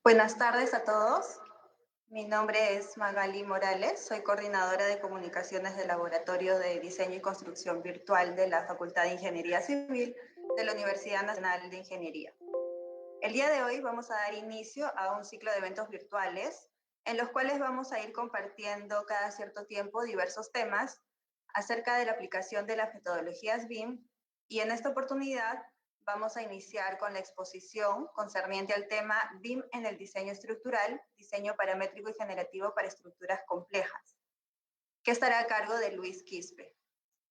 Buenas tardes a todos. Mi nombre es Magali Morales, soy coordinadora de comunicaciones del Laboratorio de Diseño y Construcción Virtual de la Facultad de Ingeniería Civil de la Universidad Nacional de Ingeniería. El día de hoy vamos a dar inicio a un ciclo de eventos virtuales en los cuales vamos a ir compartiendo cada cierto tiempo diversos temas acerca de la aplicación de las metodologías BIM, y en esta oportunidad vamos a iniciar con la exposición concerniente al tema BIM en el diseño estructural, diseño paramétrico y generativo para estructuras complejas, que estará a cargo de Luis Quispe.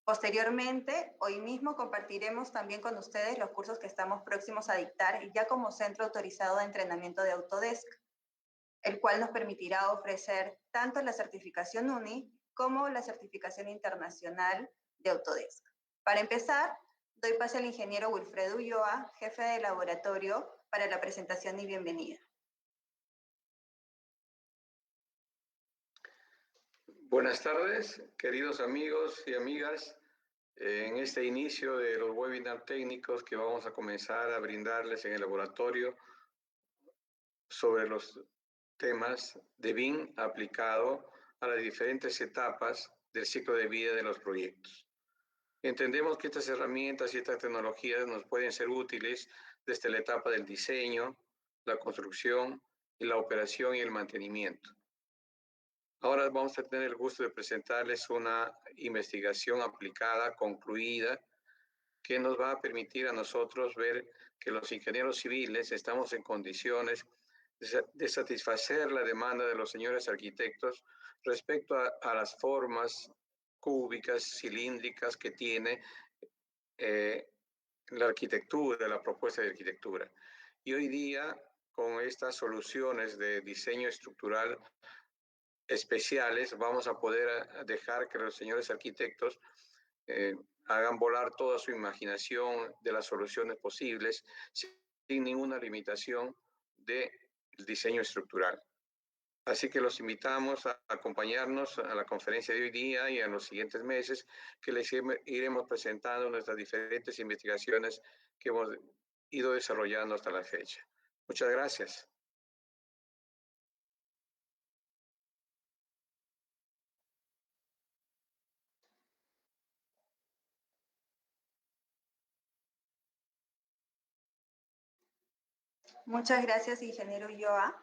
Posteriormente, hoy mismo compartiremos también con ustedes los cursos que estamos próximos a dictar ya como centro autorizado de entrenamiento de Autodesk, el cual nos permitirá ofrecer tanto la certificación UNI como la certificación internacional de Autodesk. Para empezar, doy pase al ingeniero Wilfredo Ulloa, jefe de laboratorio, para la presentación y bienvenida. Buenas tardes, queridos amigos y amigas. En este inicio de los webinars técnicos que vamos a comenzar a brindarles en el laboratorio sobre los temas de BIM aplicado a las diferentes etapas del ciclo de vida de los proyectos. Entendemos que estas herramientas y estas tecnologías nos pueden ser útiles desde la etapa del diseño, la construcción y la operación y el mantenimiento. Ahora vamos a tener el gusto de presentarles una investigación aplicada, concluida, que nos va a permitir a nosotros ver que los ingenieros civiles estamos en condiciones de satisfacer la demanda de los señores arquitectos respecto a las formas cúbicas, cilíndricas que tiene la arquitectura, la propuesta de arquitectura. Y hoy día, con estas soluciones de diseño estructural especiales, vamos a poder dejar que los señores arquitectos hagan volar toda su imaginación de las soluciones posibles sin ninguna limitación del diseño estructural. Así que los invitamos a acompañarnos a la conferencia de hoy día y en los siguientes meses, que les iremos presentando nuestras diferentes investigaciones que hemos ido desarrollando hasta la fecha. Muchas gracias. Muchas gracias, ingeniero Ulloa.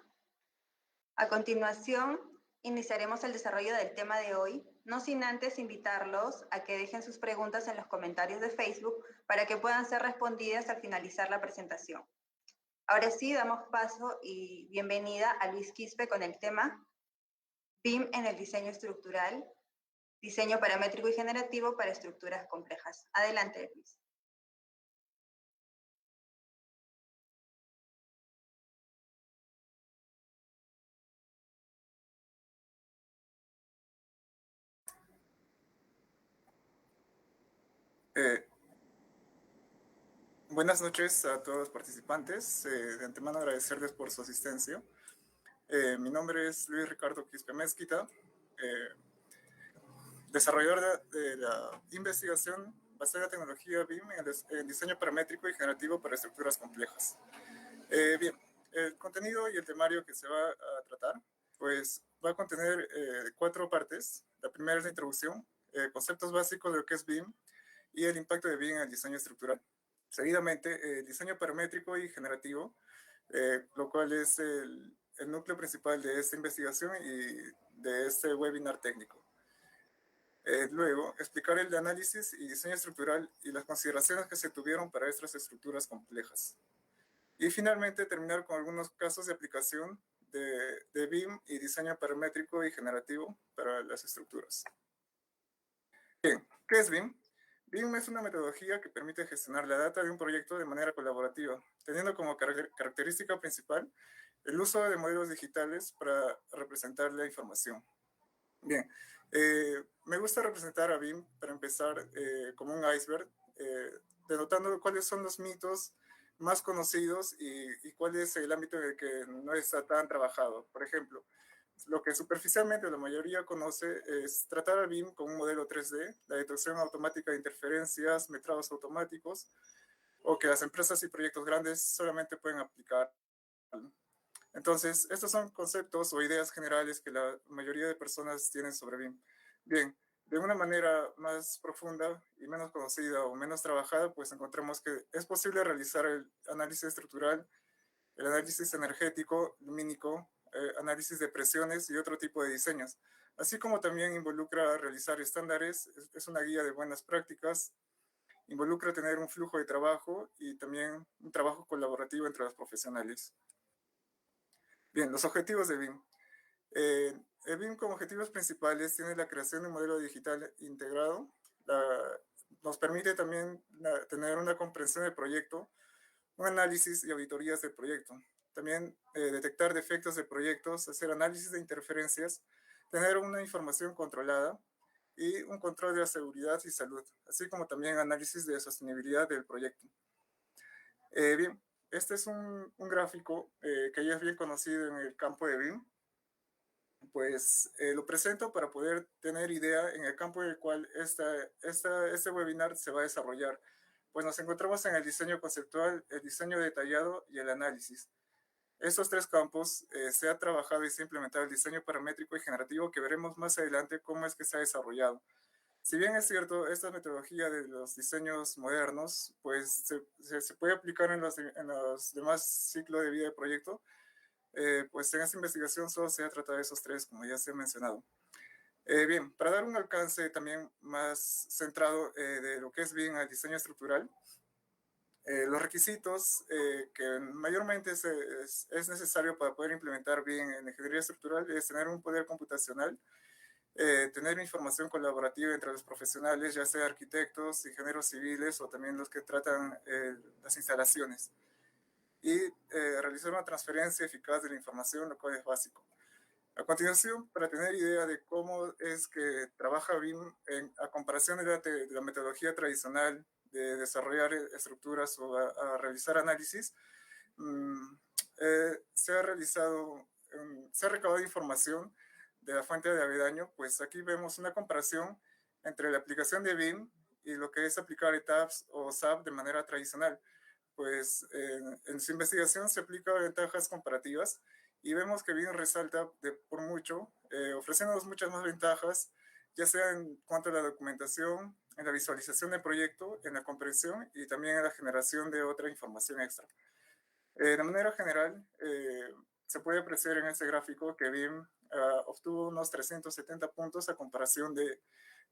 A continuación, iniciaremos el desarrollo del tema de hoy, no sin antes invitarlos a que dejen sus preguntas en los comentarios de Facebook para que puedan ser respondidas al finalizar la presentación. Ahora sí, damos paso y bienvenida a Luis Quispe con el tema BIM en el diseño estructural, diseño paramétrico y generativo para estructuras complejas. Adelante, Luis. Buenas noches a todos los participantes. De antemano agradecerles por su asistencia. Mi nombre es Luis Ricardo Quispe Mezquita, desarrollador de la investigación basada en la tecnología BIM en diseño paramétrico y generativo para estructuras complejas. Bien, el contenido y el temario que se va a tratar pues va a contener 4 partes. La primera es la introducción, conceptos básicos de lo que es BIM y el impacto de BIM en el diseño estructural. Seguidamente, diseño paramétrico y generativo, lo cual es el núcleo principal de esta investigación y de este webinar técnico. Luego, explicar el análisis y diseño estructural y las consideraciones que se tuvieron para estas estructuras complejas. Y finalmente, terminar con algunos casos de aplicación de BIM y diseño paramétrico y generativo para las estructuras. Bien, ¿qué es BIM? BIM es una metodología que permite gestionar la data de un proyecto de manera colaborativa, teniendo como característica principal el uso de modelos digitales para representar la información. Bien, me gusta representar a BIM para empezar como un iceberg, denotando cuáles son los mitos más conocidos y cuál es el ámbito en el que no está tan trabajado. Por ejemplo, lo que superficialmente la mayoría conoce es tratar al BIM como un modelo 3D, la detección automática de interferencias, metrados automáticos, o que las empresas y proyectos grandes solamente pueden aplicar. Entonces, estos son conceptos o ideas generales que la mayoría de personas tienen sobre BIM. Bien, de una manera más profunda y menos conocida o menos trabajada, pues encontramos que es posible realizar el análisis estructural, el análisis energético, lumínico, análisis de presiones y otro tipo de diseños. Así como también involucra realizar estándares, es una guía de buenas prácticas, involucra tener un flujo de trabajo y también un trabajo colaborativo entre los profesionales. Bien, los objetivos de BIM. El BIM como objetivos principales tiene la creación de un modelo digital integrado, nos permite también tener una comprensión del proyecto, un análisis y auditorías del proyecto. También detectar defectos de proyectos, hacer análisis de interferencias, tener una información controlada y un control de la seguridad y salud, así como también análisis de sostenibilidad del proyecto. Bien, este es un gráfico que ya es bien conocido en el campo de BIM. Pues lo presento para poder tener idea en el campo en el cual este webinar se va a desarrollar. Pues nos encontramos en el diseño conceptual, el diseño detallado y el análisis. Estos tres campos se ha trabajado y se ha implementado el diseño paramétrico y generativo que veremos más adelante cómo es que se ha desarrollado. Si bien es cierto, esta metodología de los diseños modernos pues se puede aplicar en los demás ciclos de vida de proyecto, pues en esta investigación solo se ha tratado de esos tres, como ya se ha mencionado. Bien, para dar un alcance también más centrado de lo que es bien al diseño estructural, los requisitos que mayormente es necesario para poder implementar bien en ingeniería estructural es tener un poder computacional, tener información colaborativa entre los profesionales, ya sea arquitectos, ingenieros civiles o también los que tratan las instalaciones, y realizar una transferencia eficaz de la información, lo cual es básico. A continuación, para tener idea de cómo es que trabaja BIM a comparación de la metodología tradicional de desarrollar estructuras o a realizar análisis, se ha recabado información de la fuente de Avedaño. Pues aquí vemos una comparación entre la aplicación de BIM y lo que es aplicar ETABS o SAP de manera tradicional. Pues en su investigación se aplica ventajas comparativas y vemos que BIM resalta por mucho, ofreciéndonos muchas más ventajas, ya sea en cuanto a la documentación, en la visualización del proyecto, en la comprensión y también en la generación de otra información extra. De manera general, se puede apreciar en este gráfico que BIM obtuvo unos 370 puntos a comparación de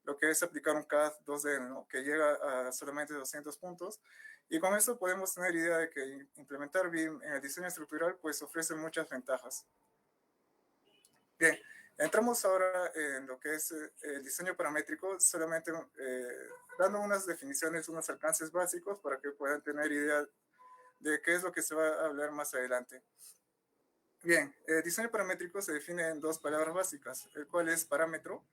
lo que es aplicar un CAD 2D, ¿no? Que llega a solamente 200 puntos. Y con esto podemos tener idea de que implementar BIM en el diseño estructural pues ofrece muchas ventajas. Bien, entramos ahora en lo que es el diseño paramétrico, solamente dando unas definiciones, unos alcances básicos para que puedan tener idea de qué es lo que se va a hablar más adelante. Bien, el diseño paramétrico se define en dos palabras básicas, el cual es parámetro,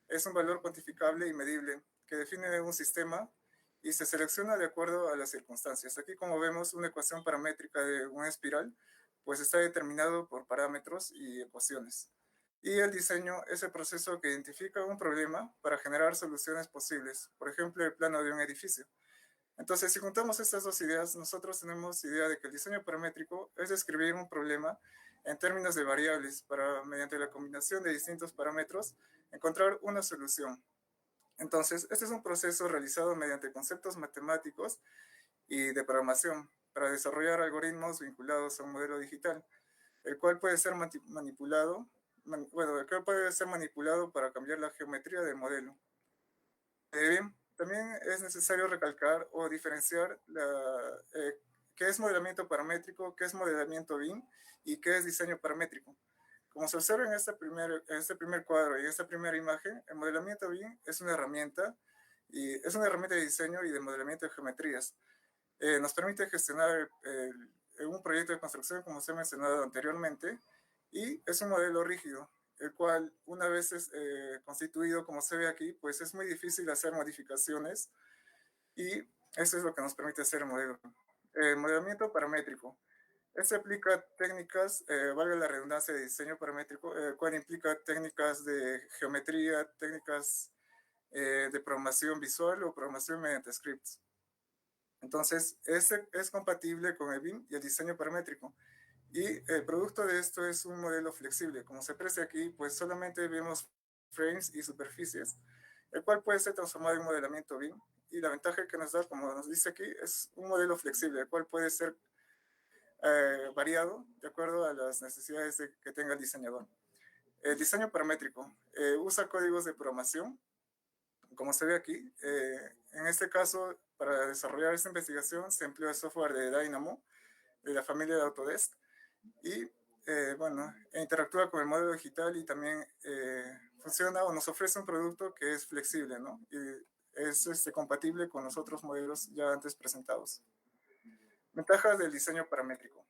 es un valor cuantificable y medible que define un sistema y se selecciona de acuerdo a las circunstancias. Aquí, como vemos, una ecuación paramétrica de una espiral, pues está determinado por parámetros y ecuaciones. Y el diseño es el proceso que identifica un problema para generar soluciones posibles, por ejemplo, el plano de un edificio. Entonces, si juntamos estas dos ideas, nosotros tenemos idea de que el diseño paramétrico es describir un problema en términos de variables para, mediante la combinación de distintos parámetros, encontrar una solución. Entonces, este es un proceso realizado mediante conceptos matemáticos y de programación para desarrollar algoritmos vinculados a un modelo digital, el cual puede ser manipulado para cambiar la geometría del modelo. Bien, también es necesario recalcar o diferenciar qué es modelamiento paramétrico, qué es modelamiento BIM y qué es diseño paramétrico. Como se observa en este primer cuadro y en esta primera imagen, el modelamiento BIM es una herramienta de diseño y de modelamiento de geometrías. Nos permite gestionar un proyecto de construcción, como se ha mencionado anteriormente, y es un modelo rígido, el cual una vez constituido, como se ve aquí, pues es muy difícil hacer modificaciones y eso es lo que nos permite hacer el modelo. El modelamiento paramétrico. Este aplica técnicas, valga la redundancia, de diseño paramétrico, el cual implica técnicas de geometría, técnicas de programación visual o programación mediante scripts. Entonces, este es compatible con el BIM y el diseño paramétrico. Y el producto de esto es un modelo flexible. Como se aprecia aquí, pues solamente vemos frames y superficies, el cual puede ser transformado en modelamiento BIM. Y la ventaja que nos da, como nos dice aquí, es un modelo flexible, el cual puede ser variado de acuerdo a las necesidades que tenga el diseñador. El diseño paramétrico usa códigos de programación, como se ve aquí. En este caso, para desarrollar esta investigación se empleó el software de Dynamo, de la familia de Autodesk, y bueno, interactúa con el modelo digital y también funciona o nos ofrece un producto que es flexible, ¿no? Y es compatible con los otros modelos ya antes presentados. Ventajas del diseño paramétrico.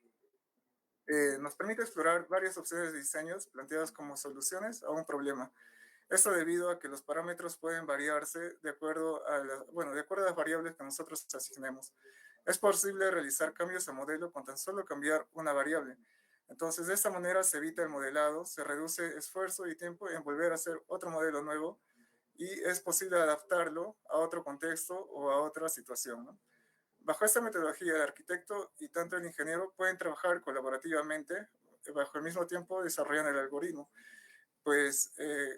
Nos permite explorar varias opciones de diseños planteadas como soluciones a un problema. Esto debido a que los parámetros pueden variarse de acuerdo a las variables que nosotros asignemos. Es posible realizar cambios al modelo con tan solo cambiar una variable. Entonces, de esta manera se evita el modelado, se reduce esfuerzo y tiempo en volver a hacer otro modelo nuevo y es posible adaptarlo a otro contexto o a otra situación, ¿no? Bajo esta metodología, el arquitecto y tanto el ingeniero pueden trabajar colaborativamente bajo el mismo tiempo desarrollando el algoritmo. Pues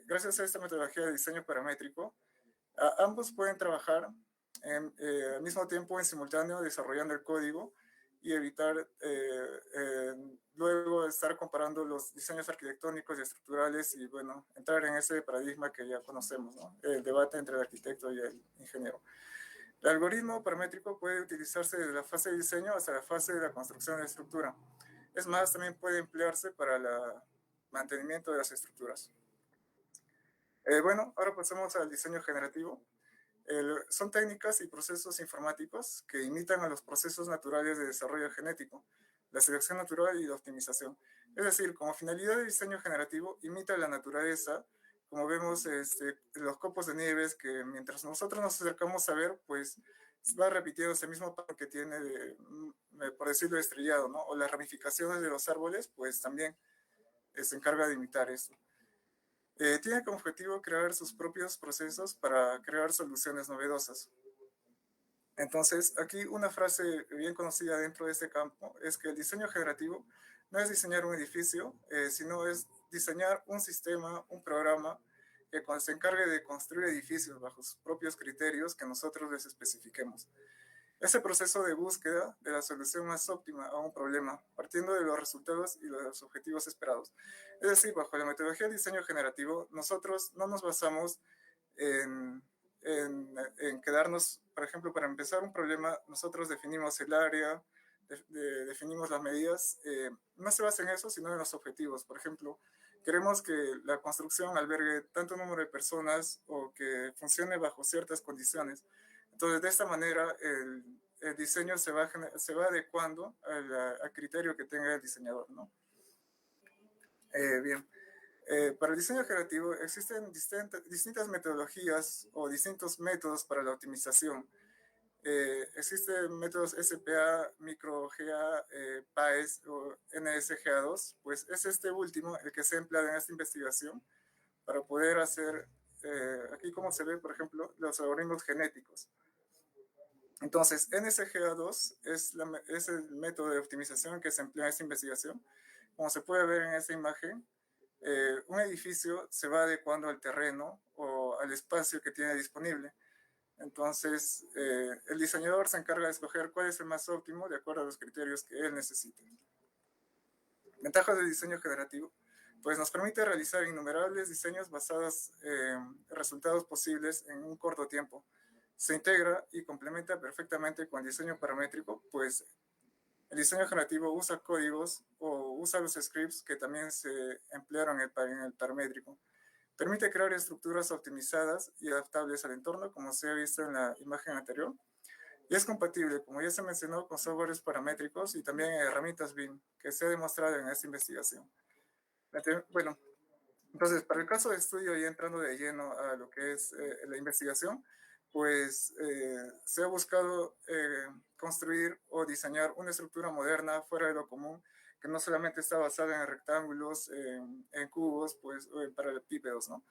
gracias a esta metodología de diseño paramétrico, ambos pueden trabajar al mismo tiempo en simultáneo desarrollando el código y evitar luego estar comparando los diseños arquitectónicos y estructurales y bueno, entrar en ese paradigma que ya conocemos, ¿no? El debate entre el arquitecto y el ingeniero. El algoritmo paramétrico puede utilizarse desde la fase de diseño hasta la fase de la construcción de la estructura. Es más, también puede emplearse para el mantenimiento de las estructuras. Bueno, ahora pasamos al diseño generativo. Son técnicas y procesos informáticos que imitan a los procesos naturales de desarrollo genético, la selección natural y la optimización. Es decir, como finalidad de diseño generativo, imita la naturaleza, como vemos los copos de nieves, que mientras nosotros nos acercamos a ver, pues va repitiendo ese mismo patrón que tiene, por decirlo, estrellado, ¿no? O las ramificaciones de los árboles, pues también se encarga de imitar esto. Tiene como objetivo crear sus propios procesos para crear soluciones novedosas. Entonces, aquí una frase bien conocida dentro de este campo es que el diseño generativo no es diseñar un edificio, sino es diseñar un sistema, un programa que se encargue de construir edificios bajo sus propios criterios que nosotros les especifiquemos. Ese proceso de búsqueda de la solución más óptima a un problema, partiendo de los resultados y los objetivos esperados. Es decir, bajo la metodología de diseño generativo, nosotros no nos basamos en quedarnos, por ejemplo, para empezar un problema, nosotros definimos el área, definimos las medidas, no se basa en eso, sino en los objetivos. Por ejemplo, queremos que la construcción albergue tanto número de personas o que funcione bajo ciertas condiciones. Entonces, de esta manera, el diseño se va adecuando al criterio que tenga el diseñador, ¿no? Bien. Para el diseño creativo existen distintas metodologías o distintos métodos para la optimización. Existen métodos SPA, MicroGA, PAES o NSGA2, pues es este último el que se emplea en esta investigación para poder hacer, aquí como se ve, por ejemplo, los algoritmos genéticos. Entonces, NSGA2 es el método de optimización que se emplea en esta investigación. Como se puede ver en esta imagen, un edificio se va adecuando al terreno o al espacio que tiene disponible. Entonces, el diseñador se encarga de escoger cuál es el más óptimo de acuerdo a los criterios que él necesite. Ventajas del diseño generativo. Pues nos permite realizar innumerables diseños basados en resultados posibles en un corto tiempo. Se integra y complementa perfectamente con el diseño paramétrico, pues el diseño generativo usa códigos o usa los scripts que también se emplearon en el paramétrico. Permite crear estructuras optimizadas y adaptables al entorno, como se ha visto en la imagen anterior. Y es compatible, como ya se mencionó, con softwares paramétricos y también herramientas BIM, que se ha demostrado en esta investigación. Bueno, entonces, para el caso de estudio, ya entrando de lleno a lo que es la investigación, pues se ha buscado construir o diseñar una estructura moderna fuera de lo común, que no solamente está basada en rectángulos, en cubos, pues, o en paralelepípedos, ¿no?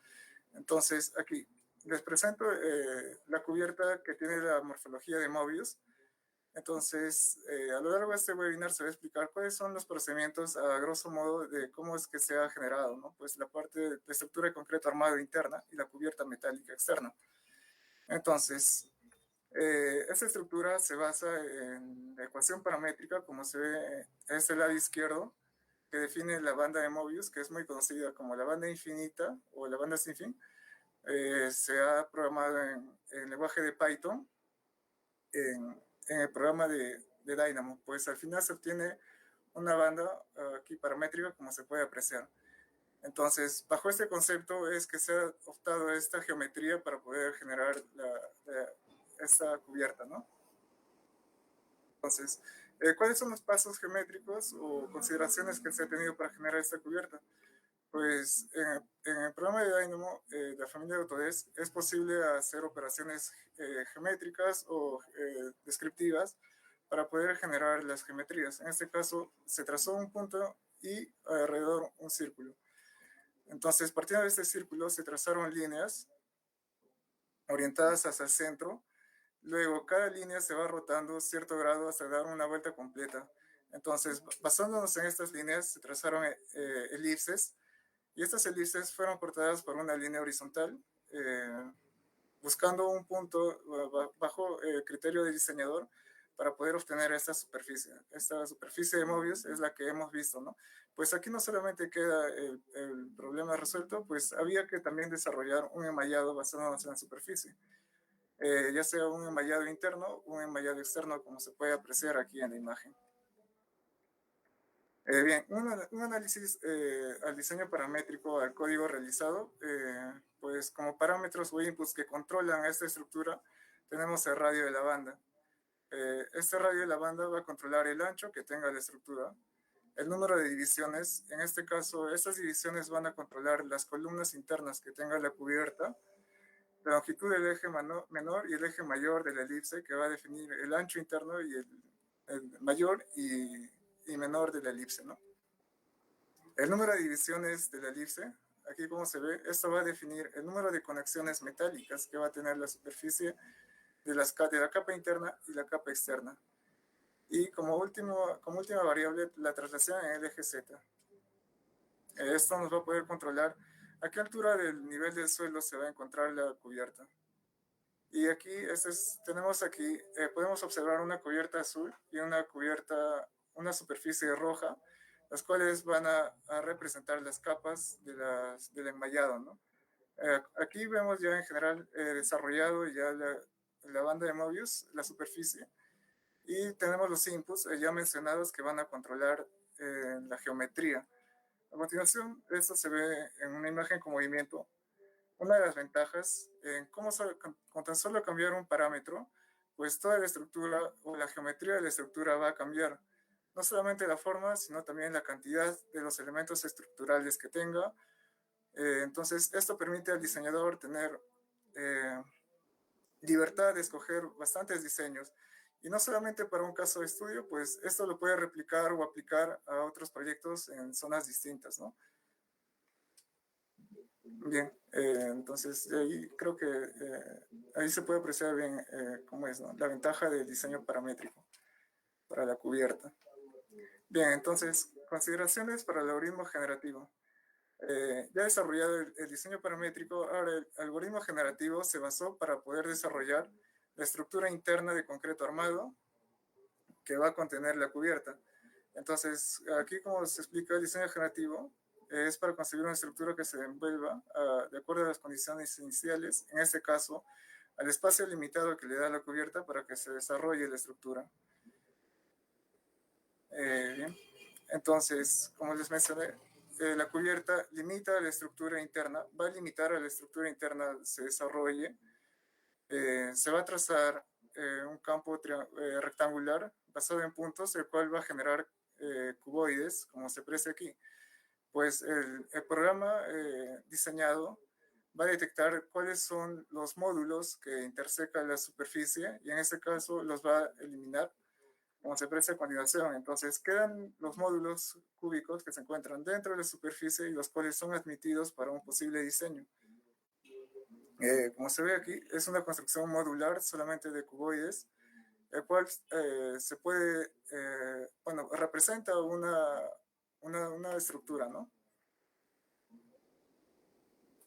Entonces, aquí les presento la cubierta que tiene la morfología de Mobius. Entonces, a lo largo de este webinar se va a explicar cuáles son los procedimientos a grosso modo de cómo es que se ha generado, ¿no? Pues la parte de estructura de concreto armado interna y la cubierta metálica externa. Entonces, esta estructura se basa en la ecuación paramétrica, como se ve, es el lado izquierdo, que define la banda de Mobius, que es muy conocida como la banda infinita o la banda sin fin. Se ha programado en lenguaje de Python, en el programa de Dynamo. Pues al final se obtiene una banda aquí paramétrica, como se puede apreciar. Entonces, bajo este concepto es que se ha optado a esta geometría para poder generar esta cubierta, ¿no? Entonces, ¿cuáles son los pasos geométricos o consideraciones que se ha tenido para generar esta cubierta? Pues en el programa de Dynamo de la familia de Autodesk es posible hacer operaciones geométricas o descriptivas para poder generar las geometrías. En este caso, se trazó un punto y alrededor un círculo. Entonces, partiendo de este círculo, se trazaron líneas orientadas hacia el centro. Luego, cada línea se va rotando cierto grado hasta dar una vuelta completa. Entonces, basándonos en estas líneas, se trazaron elipses, y estas elipses fueron cortadas por una línea horizontal, buscando un punto bajo el criterio del diseñador para poder obtener esta superficie. Esta superficie de Mobius es la que hemos visto, ¿no? Pues aquí no solamente queda el problema resuelto, pues había que también desarrollar un enmallado basándonos en la superficie. Ya sea un enmallado interno o un enmallado externo, como se puede apreciar aquí en la imagen. Bien, un análisis al diseño paramétrico, al código realizado, pues como parámetros o inputs que controlan esta estructura, tenemos el radio de la banda. Este radio de la banda va a controlar el ancho que tenga la estructura, el número de divisiones. En este caso, estas divisiones van a controlar las columnas internas que tenga la cubierta, la longitud del eje menor y el eje mayor de la elipse, que va a definir el ancho interno y el mayor y menor de la elipse, ¿no? El número de divisiones de la elipse, aquí como se ve, esto va a definir el número de conexiones metálicas que va a tener la superficie de la capa interna y la capa externa. Y como última variable, la traslación en el eje Z. Esto nos va a poder controlar a qué altura del nivel del suelo se va a encontrar la cubierta. Y aquí, tenemos aquí, podemos observar una cubierta azul y una superficie roja, las cuales van a representar las capas del enmallado, ¿no? Aquí vemos ya en general desarrollado ya la banda de Mobius, la superficie, y tenemos los inputs ya mencionados que van a controlar la geometría. A continuación, esto se ve en una imagen con movimiento. Una de las ventajas, con tan solo cambiar un parámetro, pues toda la estructura o la geometría de la estructura va a cambiar. No solamente la forma, sino también la cantidad de los elementos estructurales que tenga. Entonces, esto permite al diseñador tener libertad de escoger bastantes diseños. Y no solamente para un caso de estudio, pues esto lo puede replicar o aplicar a otros proyectos en zonas distintas, ¿no? Bien, entonces ahí creo que ahí se puede apreciar bien cómo es, ¿no? La ventaja del diseño paramétrico para la cubierta. Bien, entonces, consideraciones para el algoritmo generativo. Ya desarrollado el diseño paramétrico, ahora el algoritmo generativo se basó para poder desarrollar la estructura interna de concreto armado que va a contener la cubierta. Entonces, aquí como se explica, el diseño generativo es para conseguir una estructura que se envuelva de acuerdo a las condiciones iniciales, en este caso, al espacio limitado que le da la cubierta para que se desarrolle la estructura. Bien, entonces, como les mencioné, la cubierta limita a la estructura interna, va a limitar a la estructura interna se desarrolle, se va a trazar un campo rectangular basado en puntos, el cual va a generar cuboides, como se aprecia aquí. Pues el programa diseñado va a detectar cuáles son los módulos que intersecan la superficie y en este caso los va a eliminar, como se aprecia a continuación. Entonces quedan los módulos cúbicos que se encuentran dentro de la superficie y los cuales son admitidos para un posible diseño. Como se ve aquí, es una construcción modular solamente de cuboides. el cual se puede, bueno, representa una estructura, ¿no?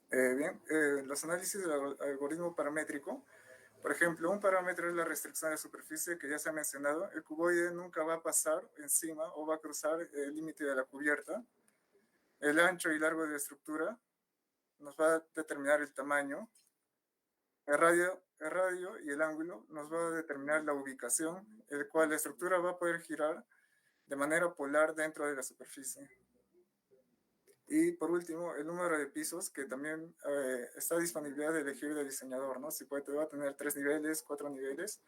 Bien, los análisis del algoritmo paramétrico. Por ejemplo, un parámetro es la restricción de superficie que ya se ha mencionado. El cuboide nunca va a pasar encima o va a cruzar el límite de la cubierta. El ancho y largo de la estructura nos va a determinar el tamaño. El radio y el ángulo nos va a determinar la ubicación, el cual la estructura va a poder girar de manera polar dentro de la superficie. Y por último, el número de pisos, que también está a disponibilidad de elegir del diseñador, ¿no? Si va a tener 3 niveles, 4 niveles.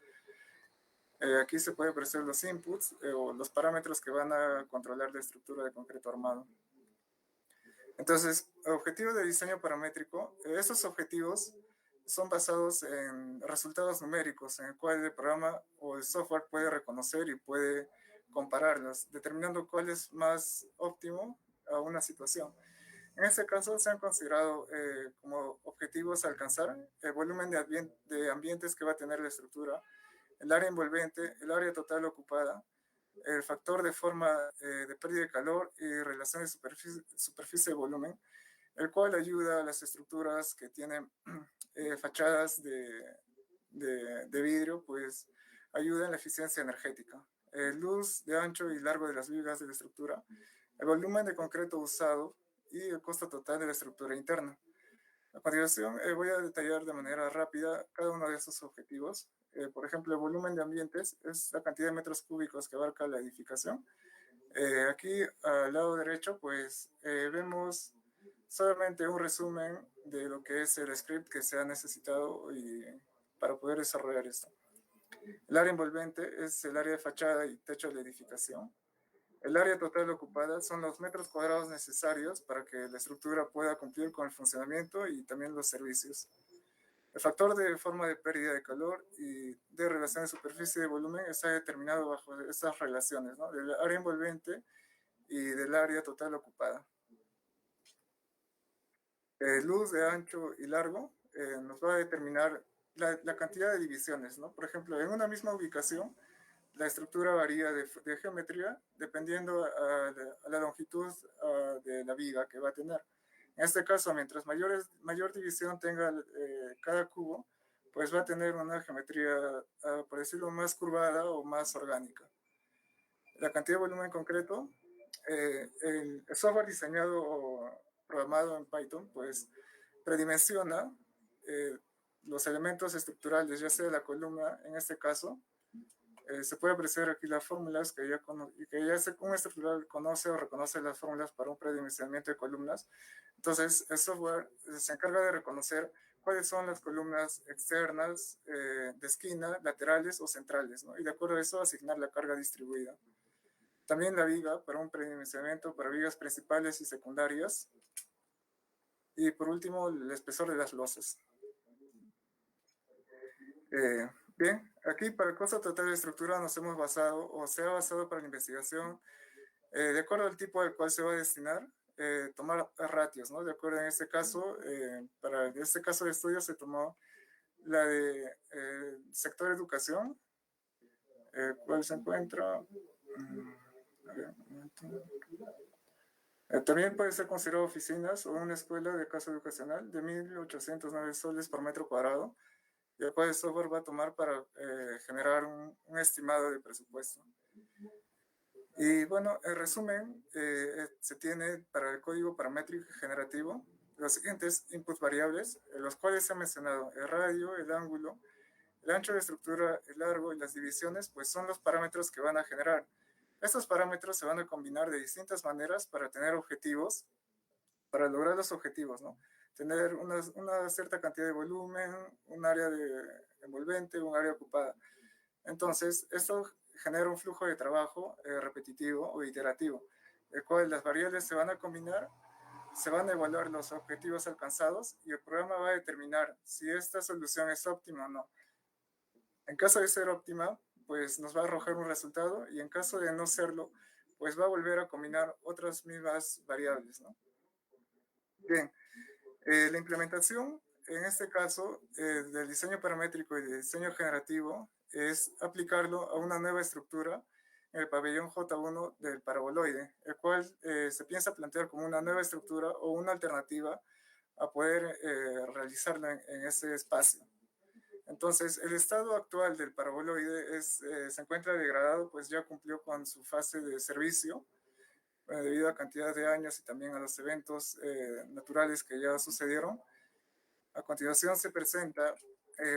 Aquí se puede apreciar los inputs o los parámetros que van a controlar la estructura de concreto armado. Entonces, objetivo de diseño paramétrico, esos objetivos son basados en resultados numéricos, en el cual el programa o el software puede reconocer y puede compararlos, determinando cuál es más óptimo a una situación. En este caso, se han considerado como objetivos a alcanzar el volumen de ambientes que va a tener la estructura, el área envolvente, el área total ocupada, el factor de forma de pérdida de calor y relación de superficie-volumen, el cual ayuda a las estructuras que tienen fachadas de vidrio, pues ayuda en la eficiencia energética. Luz de ancho y largo de las vigas de la estructura, el volumen de concreto usado y el costo total de la estructura interna. A continuación, voy a detallar de manera rápida cada uno de estos objetivos. Por ejemplo, el volumen de ambientes es la cantidad de metros cúbicos que abarca la edificación. Aquí, al lado derecho, pues vemos solamente un resumen de lo que es el script que se ha necesitado para poder desarrollar esto. El área envolvente es el área de fachada y techo de la edificación. El área total ocupada son los metros cuadrados necesarios para que la estructura pueda cumplir con el funcionamiento y también los servicios. El factor de forma de pérdida de calor y de relación de superficie de volumen está determinado bajo estas relaciones, ¿no? Del área envolvente y del área total ocupada. Luz de ancho y largo nos va a determinar la cantidad de divisiones, ¿no? Por ejemplo, en una misma ubicación, la estructura varía de geometría dependiendo a la longitud de la viga que va a tener. En este caso, mientras mayor división tenga cada cubo, pues va a tener una geometría, por decirlo, más curvada o más orgánica. La cantidad de volumen concreto, el software diseñado o programado en Python, pues predimensiona los elementos estructurales, ya sea la columna, en este caso, se puede apreciar aquí las fórmulas que ya un estructural conoce o reconoce las fórmulas para un predimensionamiento de columnas. Entonces, el software se encarga de reconocer cuáles son las columnas externas, de esquina, laterales o centrales, ¿no? Y de acuerdo a eso, asignar la carga distribuida. También la viga para un predimensionamiento para vigas principales y secundarias. Y por último, el espesor de las losas. Bien, aquí para el costo total de estructura nos hemos basado, o se ha basado para la investigación, de acuerdo al tipo al cual se va a destinar, tomar ratios, ¿no? De acuerdo en este caso, para este caso de estudio se tomó la de sector educación, cuál se encuentra. A ver, un momento. También puede ser considerado oficinas o una escuela de caso educacional de 1.809 soles por metro cuadrado, y el cual el software va a tomar para generar un estimado de presupuesto. Y bueno, en resumen, se tiene para el código paramétrico generativo los siguientes inputs variables, los cuales se han mencionado: el radio, el ángulo, el ancho de estructura, el largo y las divisiones, pues son los parámetros que van a generar. Estos parámetros se van a combinar de distintas maneras para tener objetivos, para lograr los objetivos, ¿no? Tener una cierta cantidad de volumen, un área envolvente, un área ocupada. Entonces, esto genera un flujo de trabajo repetitivo o iterativo, el cual las variables se van a combinar, se van a evaluar los objetivos alcanzados y el programa va a determinar si esta solución es óptima o no. En caso de ser óptima, pues nos va a arrojar un resultado, y en caso de no serlo, pues va a volver a combinar otras mismas variables, ¿no? Bien, la implementación en este caso, del diseño paramétrico y del diseño generativo es aplicarlo a una nueva estructura en el pabellón J1 del paraboloide, el cual se piensa plantear como una nueva estructura o una alternativa a poder realizarla en ese espacio. Entonces, el estado actual del paraboloide se encuentra degradado, pues ya cumplió con su fase de servicio, debido a cantidad de años y también a los eventos naturales que ya sucedieron. A continuación se presenta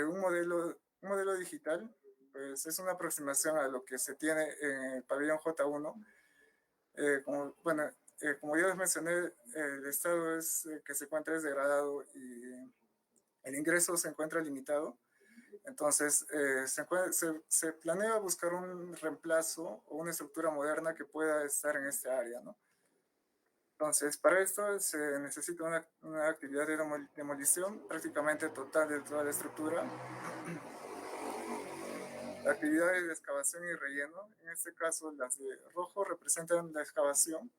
un modelo digital, pues es una aproximación a lo que se tiene en el pabellón J1. Como ya les mencioné, el estado que se encuentra es degradado y el ingreso se encuentra limitado. Entonces, se planea buscar un reemplazo o una estructura moderna que pueda estar en esta área, ¿no? Entonces, para esto se necesita una actividad de demolición prácticamente total de toda la estructura. Actividades de excavación y relleno. En este caso, las de rojo representan la excavación,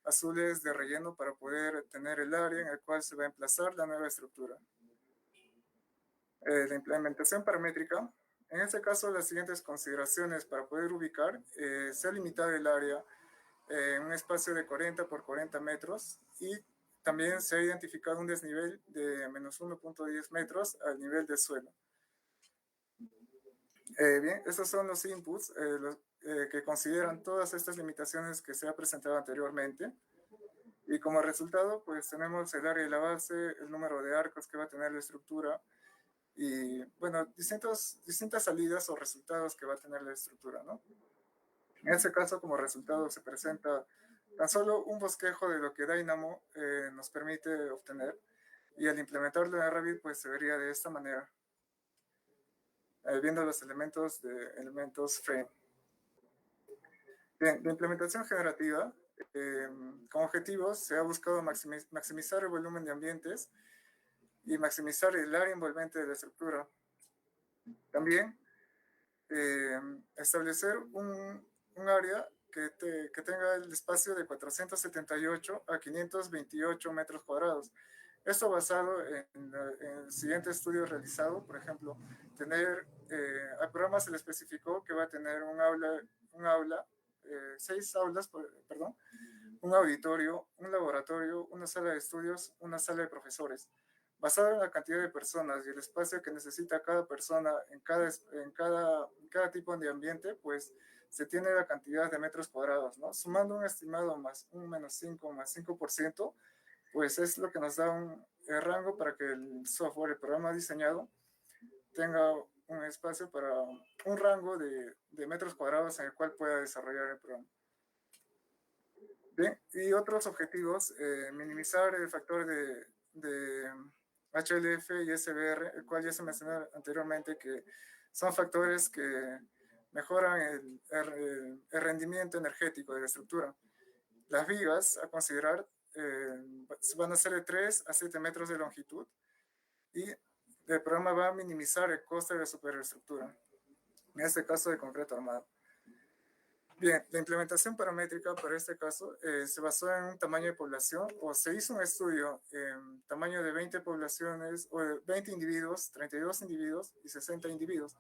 azules de relleno para poder tener el área en el cual se va a emplazar la nueva estructura. La implementación paramétrica. En este caso, las siguientes consideraciones para poder ubicar, se ha limitado el área en un espacio de 40 por 40 metros y también se ha identificado un desnivel de menos 1.10 metros al nivel del suelo. Bien, estos son los inputs que consideran todas estas limitaciones que se ha presentado anteriormente. Y como resultado, pues tenemos el área de la base, el número de arcos que va a tener la estructura y, bueno, distintas salidas o resultados que va a tener la estructura, ¿no? En este caso, como resultado, se presenta tan solo un bosquejo de lo que Dynamo nos permite obtener, y al implementarlo en Revit, pues se vería de esta manera, viendo los elementos frame. Bien, la implementación generativa, como objetivo, se ha buscado maximizar el volumen de ambientes y maximizar el área envolvente de la estructura. También establecer un área que tenga el espacio de 478 a 528 metros cuadrados. Esto basado en el siguiente estudio realizado, por ejemplo, al programa se le especificó que va a tener un aula, 6 aulas, perdón, un auditorio, un laboratorio, una sala de estudios, una sala de profesores. Basado en la cantidad de personas y el espacio que necesita cada persona en cada tipo de ambiente, pues se tiene la cantidad de metros cuadrados, ¿no? Sumando un estimado más un menos 5 más 5%, pues es lo que nos da el rango para que el software, el programa diseñado, tenga un espacio para un rango de metros cuadrados en el cual pueda desarrollar el programa. Bien, y otros objetivos, minimizar el factor de HLF y SBR, el cual ya se mencionó anteriormente, que son factores que mejoran el rendimiento energético de la estructura. Las vigas a considerar van a ser de 3 a 7 metros de longitud y el programa va a minimizar el coste de la superestructura, en este caso de concreto armado. Bien, la implementación paramétrica para este caso se basó en un tamaño de población, o se hizo un estudio en tamaño de 20 poblaciones, o de 20 individuos, 32 individuos y 60 individuos.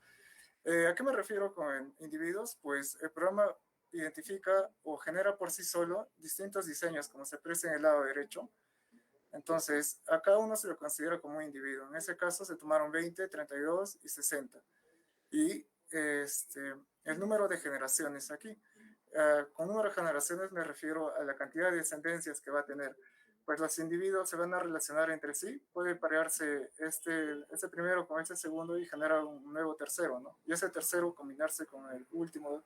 ¿A qué me refiero con individuos? Pues el programa identifica o genera por sí solo distintos diseños, como se aprecia en el lado derecho. Entonces, a cada uno se lo considera como un individuo. En ese caso se tomaron 20, 32 y 60. Y el número de generaciones aquí. Con número de generaciones me refiero a la cantidad de descendencias que va a tener. Pues los individuos se van a relacionar entre sí, puede parearse este primero con este segundo y generar un nuevo tercero, ¿no? Y ese tercero combinarse con el último.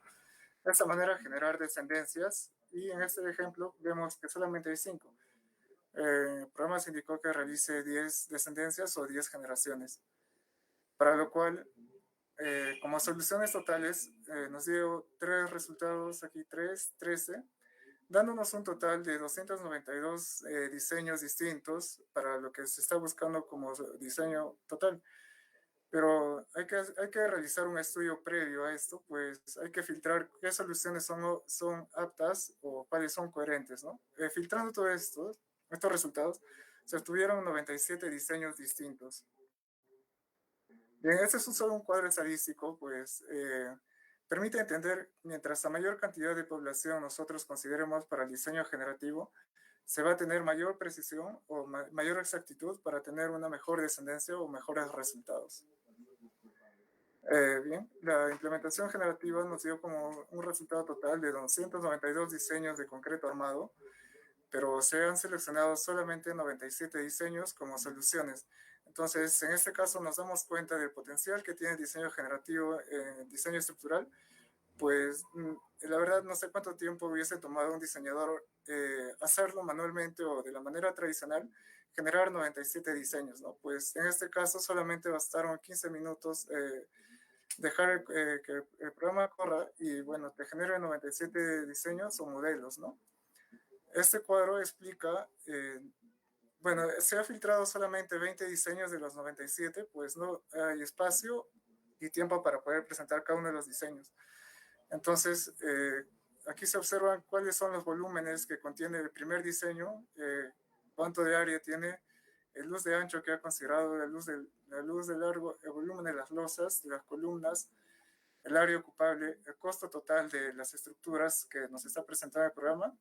De esta manera generar descendencias, y en este ejemplo vemos que solamente hay 5. El programa se indicó que realice 10 descendencias o 10 generaciones, para lo cual como soluciones totales nos dio 3 resultados aquí, 13, dándonos un total de 292 diseños distintos para lo que se está buscando como diseño total. Pero hay que realizar un estudio previo a esto, pues hay que filtrar qué soluciones son aptas o cuáles son coherentes, ¿no? Filtrando todos estos resultados, se obtuvieron 97 diseños distintos. Bien, este es solo un cuadro estadístico, pues permite entender, mientras a mayor cantidad de población nosotros consideremos para el diseño generativo, se va a tener mayor precisión o mayor exactitud para tener una mejor descendencia o mejores resultados. Bien, la implementación generativa nos dio como un resultado total de 292 diseños de concreto armado, pero se han seleccionado solamente 97 diseños como soluciones. Entonces, en este caso nos damos cuenta del potencial que tiene el diseño generativo en diseño estructural, pues la verdad no sé cuánto tiempo hubiese tomado un diseñador hacerlo manualmente o de la manera tradicional, generar 97 diseños, ¿no? Pues en este caso solamente bastaron 15 minutos dejar que el programa corra y bueno, te genere 97 diseños o modelos, ¿no? Este cuadro explica, bueno, se ha filtrado solamente 20 diseños de los 97, pues no hay espacio y tiempo para poder presentar cada uno de los diseños. Entonces, aquí se observan cuáles son los volúmenes que contiene el primer diseño, cuánto de área tiene, el luz de ancho que ha considerado, la luz de largo, el volumen de las losas, de las columnas, el área ocupable, el costo total de las estructuras que nos está presentando el programa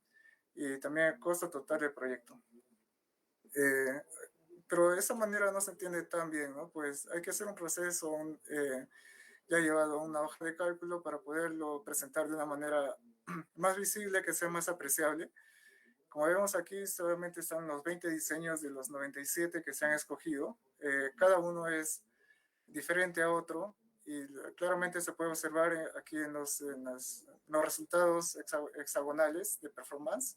y también el costo total del proyecto. Pero de esa manera no se entiende tan bien, ¿no? Pues hay que hacer un proceso ya llevado a una hoja de cálculo para poderlo presentar de una manera más visible, que sea más apreciable. Como vemos aquí, solamente están los 20 diseños de los 97 que se han escogido. Cada uno es diferente a otro y claramente se puede observar aquí en los resultados hexagonales de performance,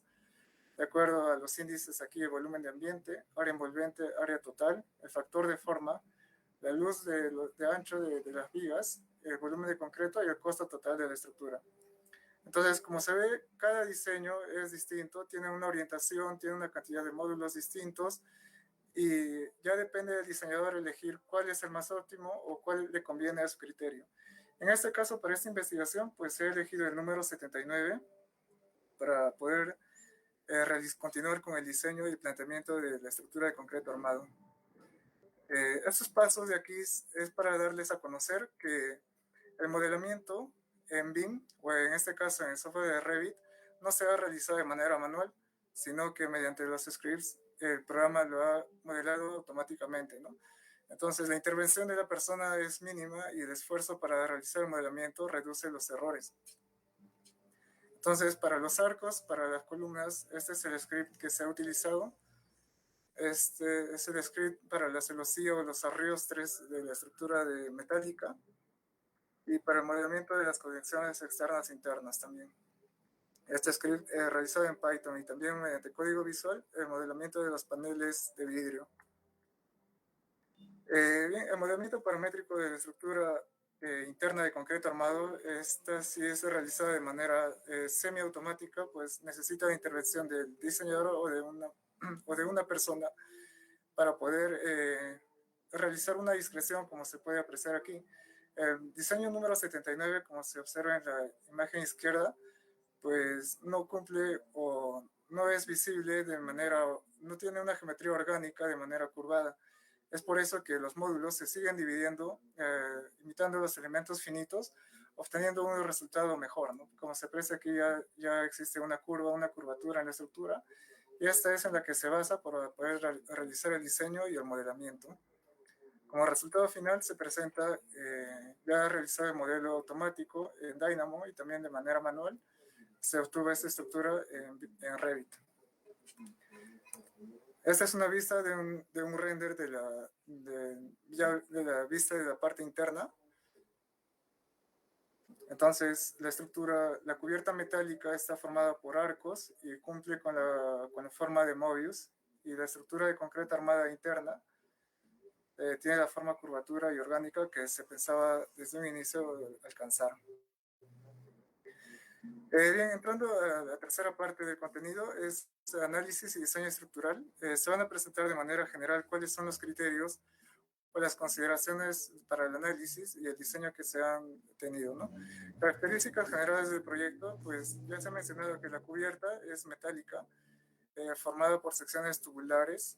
de acuerdo a los índices aquí de volumen de ambiente, área envolvente, área total, el factor de forma, la luz de ancho de las vigas, el volumen de concreto y el costo total de la estructura. Entonces, como se ve, cada diseño es distinto, tiene una orientación, tiene una cantidad de módulos distintos y ya depende del diseñador elegir cuál es el más óptimo o cuál le conviene a su criterio. En este caso, para esta investigación, pues he elegido el número 79 para poder continuar con el diseño y planteamiento de la estructura de concreto armado. Estos pasos de aquí es para darles a conocer que el modelamiento en BIM, o en este caso en el software de Revit, no se ha realizado de manera manual, sino que mediante los scripts el programa lo ha modelado automáticamente, ¿no? Entonces la intervención de la persona es mínima y el esfuerzo para realizar el modelamiento reduce los errores. Entonces, para los arcos, para las columnas, este es el script que se ha utilizado. Este es el script para la celosía o los arríos 3 de la estructura de metálica y para el modelamiento de las conexiones externas e internas también. Este script es realizado en Python y también mediante código visual el modelamiento de los paneles de vidrio. Bien, el modelamiento paramétrico de la estructura interna de concreto armado, esta sí es realizada de manera semiautomática, pues necesita la intervención del diseñador o de una persona para poder realizar una discreción, como se puede apreciar aquí. El diseño número 79, como se observa en la imagen izquierda, pues no cumple o no es visible de manera, no tiene una geometría orgánica de manera curvada. Es por eso que los módulos se siguen dividiendo, imitando los elementos finitos, obteniendo un resultado mejor, ¿no? Como se aprecia aquí ya existe una curva, una curvatura en la estructura, y esta es en la que se basa para poder realizar el diseño y el modelamiento. Como resultado final se presenta ya realizado el modelo automático en Dynamo y también de manera manual. Se obtuvo esta estructura en Revit. Esta es una vista de un render de la vista de la parte interna. Entonces, la cubierta metálica está formada por arcos y cumple con la forma de Mobius, y la estructura de concreto armada interna tiene la forma curvatura y orgánica que se pensaba desde un inicio alcanzar. Bien, entrando a la tercera parte del contenido, es análisis y diseño estructural. Se van a presentar de manera general cuáles son los criterios o las consideraciones para el análisis y el diseño que se han tenido, ¿no? Características generales del proyecto, pues ya se ha mencionado que la cubierta es metálica, formada por secciones tubulares,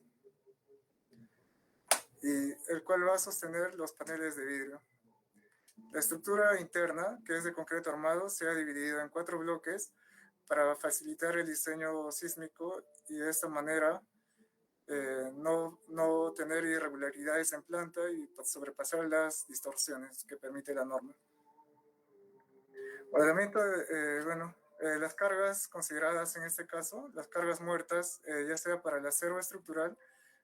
y el cual va a sostener los paneles de vidrio. La estructura interna, que es de concreto armado, se ha dividido en 4 bloques para facilitar el diseño sísmico y de esta manera no tener irregularidades en planta y sobrepasar las distorsiones que permite la norma. Ordenamiento, las cargas consideradas en este caso, las cargas muertas, ya sea para el acero estructural,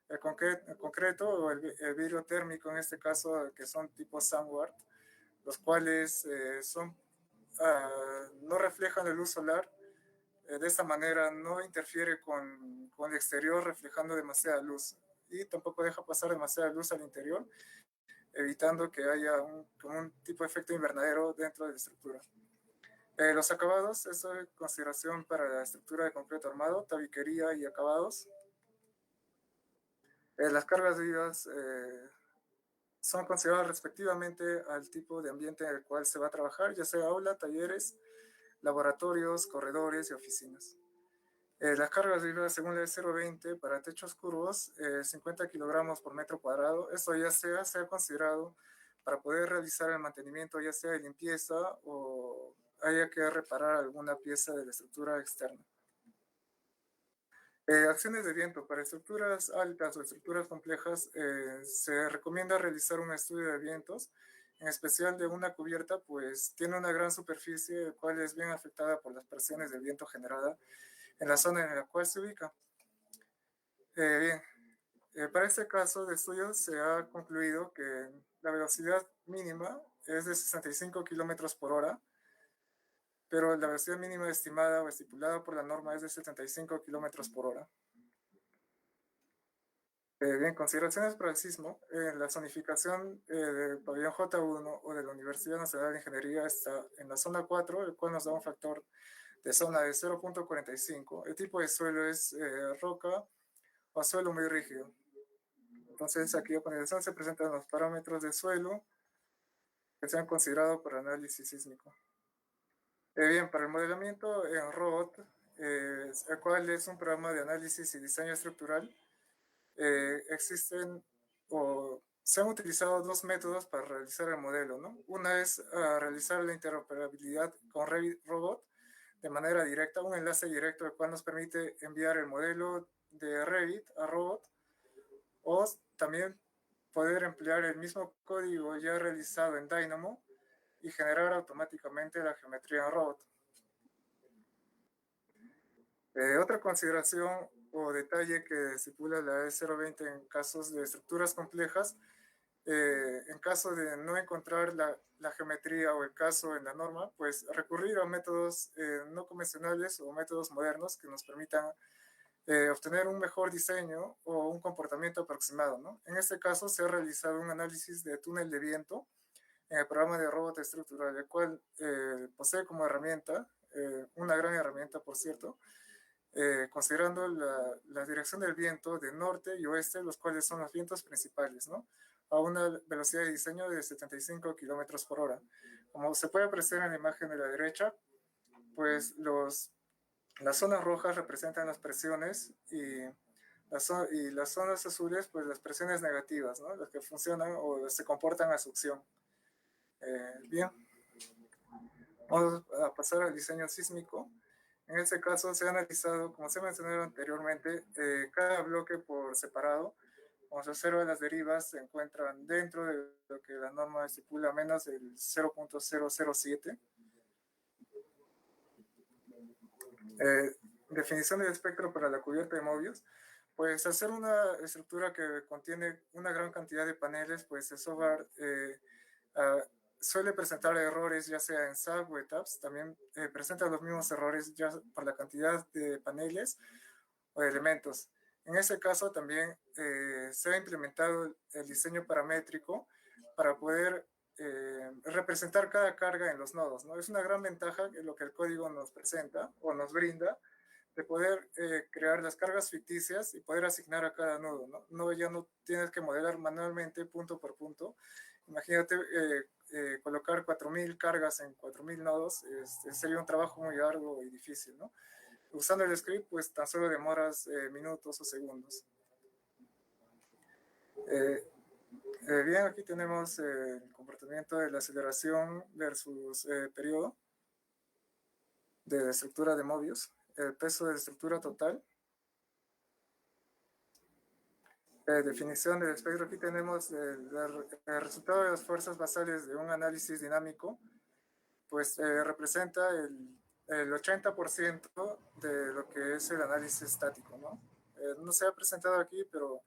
el concreto o el vidrio térmico en este caso, que son tipo Sandward, los cuales no reflejan la luz solar. De esta manera no interfiere con el exterior reflejando demasiada luz y tampoco deja pasar demasiada luz al interior, evitando que haya como un tipo de efecto invernadero dentro de la estructura. Los acabados, esto es consideración para la estructura de concreto armado, tabiquería y acabados. Las cargas vivas son consideradas respectivamente al tipo de ambiente en el cual se va a trabajar, ya sea aula, talleres, laboratorios, corredores y oficinas. Las cargas vivas según la E020 para techos curvos, 50 kilogramos por metro cuadrado. Esto ya sea considerado para poder realizar el mantenimiento, ya sea de limpieza o haya que reparar alguna pieza de la estructura externa. Acciones de viento. Para estructuras altas o estructuras complejas, se recomienda realizar un estudio de vientos, en especial de una cubierta, pues tiene una gran superficie, la cual es bien afectada por las presiones del viento generada en la zona en la cual se ubica. Para este caso de estudio se ha concluido que la velocidad mínima es de 65 kilómetros por hora, pero la velocidad mínima estimada o estipulada por la norma es de 75 kilómetros por hora. Consideraciones para el sismo. La zonificación del pabellón J1 o de la Universidad Nacional de Ingeniería está en la zona 4, el cual nos da un factor de zona de 0.45. El tipo de suelo es roca o suelo muy rígido. Entonces aquí a continuación se presentan los parámetros de suelo que se han considerado para análisis sísmico. Para el modelamiento en ROBOT, el cual es un programa de análisis y diseño estructural, existen o se han utilizado 2 métodos para realizar el modelo, ¿no? Una es realizar la interoperabilidad con Revit Robot de manera directa, un enlace directo el cual nos permite enviar el modelo de Revit a Robot, o también poder emplear el mismo código ya realizado en Dynamo y generar automáticamente la geometría en Robot. Otra consideración o detalle que estipula la E020 en casos de estructuras complejas, en caso de no encontrar la geometría o el caso en la norma, pues recurrir a métodos no convencionales o métodos modernos que nos permitan obtener un mejor diseño o un comportamiento aproximado, ¿no? En este caso se ha realizado un análisis de túnel de viento en el programa de robot estructural, el cual posee como herramienta, una gran herramienta por cierto, considerando la dirección del viento de norte y oeste, los cuales son los vientos principales, ¿no? A una velocidad de diseño de 75 kilómetros por hora. Como se puede apreciar en la imagen de la derecha, pues las zonas rojas representan las presiones y las zonas azules, pues las presiones negativas, ¿no? Las que funcionan o se comportan a succión. Vamos a pasar al diseño sísmico. En este caso se ha analizado, como se mencionó anteriormente, cada bloque por separado. Como se observa, las derivas se encuentran dentro de lo que la norma estipula menos del 0.007. Definición del espectro para la cubierta de Mobius. Pues hacer una estructura que contiene una gran cantidad de paneles, pues eso suele presentar errores, ya sea en SAG o ETAPS. También presenta los mismos errores ya por la cantidad de paneles o de elementos. En ese caso también se ha implementado el diseño paramétrico para poder representar cada carga en los nodos, ¿no? Es una gran ventaja lo que el código nos presenta o nos brinda, de poder crear las cargas ficticias y poder asignar a cada nodo, ¿no? Ya no tienes que modelar manualmente punto por punto. Imagínate colocar 4.000 cargas en 4.000 nodos, sería un trabajo muy arduo y difícil, ¿no? Usando el script, pues tan solo demoras minutos o segundos. Bien, aquí tenemos el comportamiento de la aceleración versus periodo de la estructura de Mobius, el peso de la estructura total. Definición del espectro, aquí tenemos el resultado de las fuerzas basales de un análisis dinámico, pues representa el 80% de lo que es el análisis estático, ¿no? No se ha presentado aquí, pero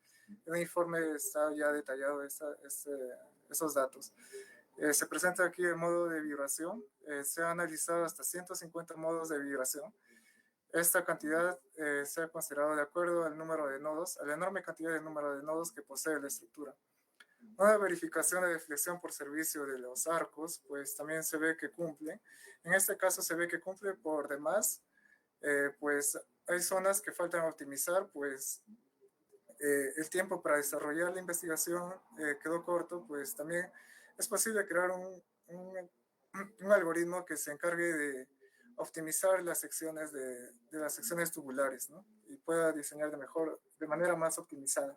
en el informe está ya detallado esos datos. Se presenta aquí el modo de vibración. Se ha analizado hasta 150 modos de vibración. Esta cantidad se ha considerado de acuerdo al número de nodos, a la enorme cantidad de número de nodos que posee la estructura. Una verificación de deflexión por servicio de los arcos, pues también se ve que cumple. En este caso se ve que cumple por demás, pues hay zonas que faltan optimizar, pues el tiempo para desarrollar la investigación quedó corto, pues también es posible crear un algoritmo que se encargue de optimizar las secciones de las secciones tubulares, ¿no? Y pueda diseñar de manera más optimizada.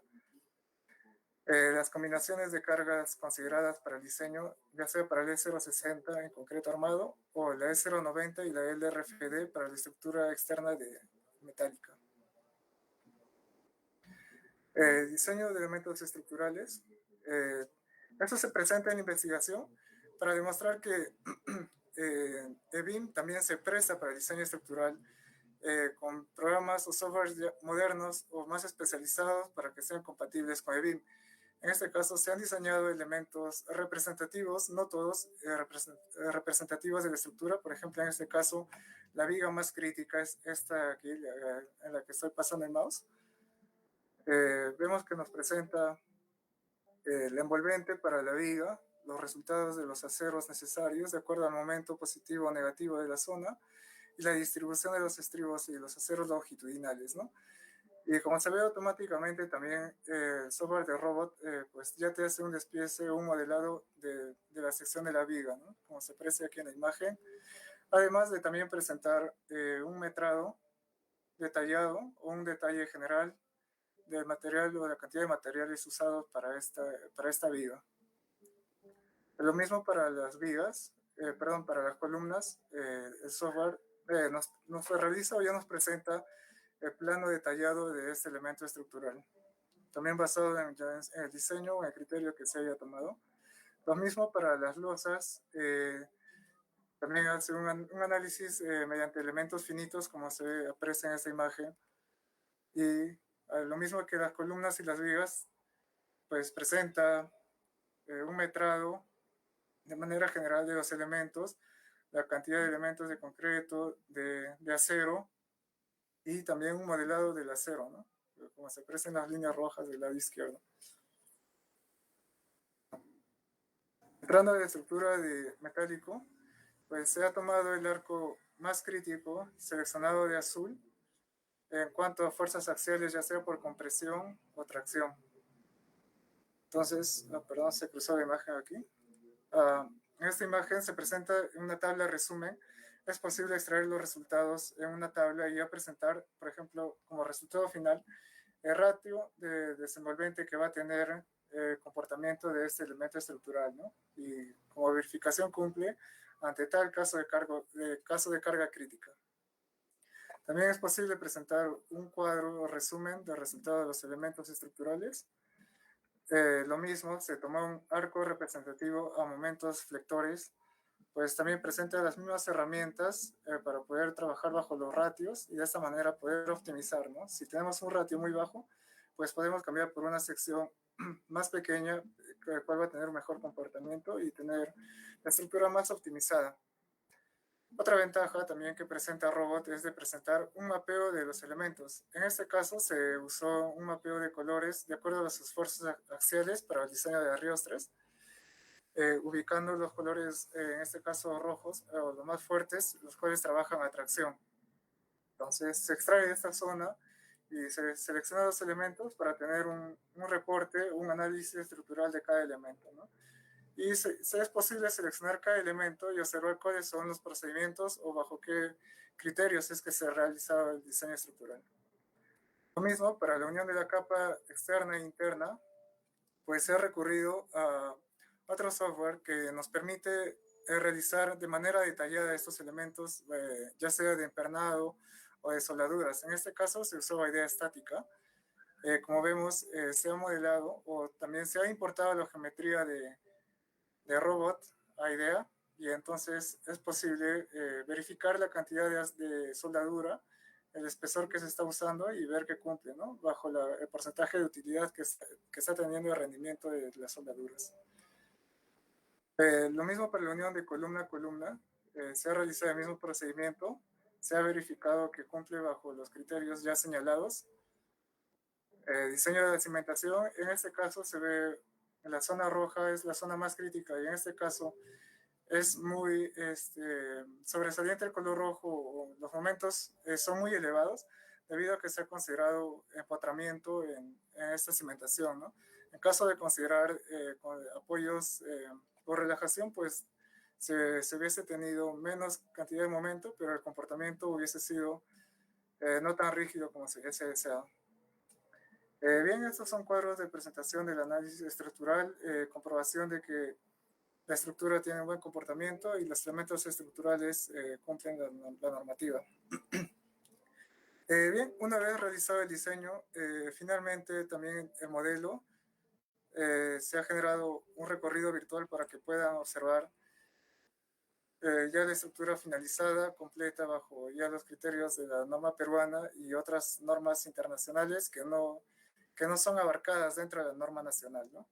Las combinaciones de cargas consideradas para el diseño, ya sea para el E060 en concreto armado o la E090 y la LRFD para la estructura externa de metálica. Diseño de elementos estructurales. Esto se presenta en la investigación para demostrar que eBeam también se presta para el diseño estructural con programas o softwares modernos o más especializados para que sean compatibles con eBeam. En este caso se han diseñado elementos representativos, no todos representativos de la estructura. Por ejemplo, en este caso, la viga más crítica es esta aquí, en la que estoy pasando el mouse. Vemos que nos presenta el envolvente para la viga, los resultados de los aceros necesarios de acuerdo al momento positivo o negativo de la zona y la distribución de los estribos y los aceros longitudinales, ¿no? Y como se ve automáticamente también el software de robot, pues ya te hace un despiece, un modelado de la sección de la viga, ¿no? Como se aprecia aquí en la imagen. Además de también presentar un metrado detallado o un detalle general del material o de la cantidad de materiales usados para esta viga. Lo mismo para las vigas, para las columnas, el software nos realiza o ya nos presenta el plano detallado de este elemento estructural, también basado en el diseño o en el criterio que se haya tomado. Lo mismo para las losas, también hace un análisis mediante elementos finitos, como se aprecia en esta imagen, y lo mismo que las columnas y las vigas, pues presenta un metrado de manera general de los elementos, la cantidad de elementos de concreto, de acero, y también un modelado del acero, ¿no? Como se aprecia en las líneas rojas del lado izquierdo. Entrando a la estructura de metálico, pues se ha tomado el arco más crítico, seleccionado de azul, en cuanto a fuerzas axiales, ya sea por compresión o tracción. Entonces, perdón, se cruzó la imagen aquí. En esta imagen se presenta una tabla resumen. Es posible extraer los resultados en una tabla y ya presentar, por ejemplo, como resultado final, el ratio de desenvolvente que va a tener el comportamiento de este elemento estructural, ¿no? Y como verificación cumple ante tal caso de carga crítica. También es posible presentar un cuadro o resumen del resultado de los elementos estructurales. Lo mismo, se toma un arco representativo a momentos flectores, pues también presenta las mismas herramientas para poder trabajar bajo los ratios y de esta manera poder optimizar, ¿no? Si tenemos un ratio muy bajo, pues podemos cambiar por una sección más pequeña, la cual va a tener un mejor comportamiento y tener la estructura más optimizada. Otra ventaja también que presenta Robot es de presentar un mapeo de los elementos. En este caso se usó un mapeo de colores de acuerdo a los esfuerzos axiales para el diseño de Riostres, ubicando los colores, en este caso rojos, o los más fuertes, los cuales trabajan a tracción. Entonces se extrae de esta zona y se selecciona los elementos para tener un reporte, un análisis estructural de cada elemento, ¿no? Y es posible seleccionar cada elemento y observar cuáles son los procedimientos o bajo qué criterios es que se ha realizado el diseño estructural. Lo mismo para la unión de la capa externa e interna. pues se ha recurrido a otro software que nos permite realizar de manera detallada estos elementos, ya sea de empernado o de soldaduras. En este caso se usó idea estática. Como vemos, se ha modelado o también se ha importado la geometría de robot a idea, y entonces es posible verificar la cantidad de soldadura, el espesor que se está usando y ver que cumple, ¿no? Bajo el porcentaje de utilidad que está teniendo el rendimiento de las soldaduras. Lo mismo para la unión de columna a columna, se ha realizado el mismo procedimiento, se ha verificado que cumple bajo los criterios ya señalados. Diseño de la cimentación, en este caso se ve en la zona roja es la zona más crítica, y en este caso es muy sobresaliente el color rojo, los momentos son muy elevados debido a que se ha considerado empotramiento en esta cimentación, ¿no? En caso de considerar apoyos por relajación, pues se hubiese tenido menos cantidad de momento, pero el comportamiento hubiese sido no tan rígido como se hubiese deseado. Bien, estos son cuadros de presentación del análisis estructural, comprobación de que la estructura tiene un buen comportamiento y los elementos estructurales cumplen la normativa. Bien, una vez realizado el diseño, finalmente también el modelo, se ha generado un recorrido virtual para que puedan observar ya la estructura finalizada, completa bajo ya los criterios de la norma peruana y otras normas internacionales que no son abarcadas dentro de la norma nacional, ¿no?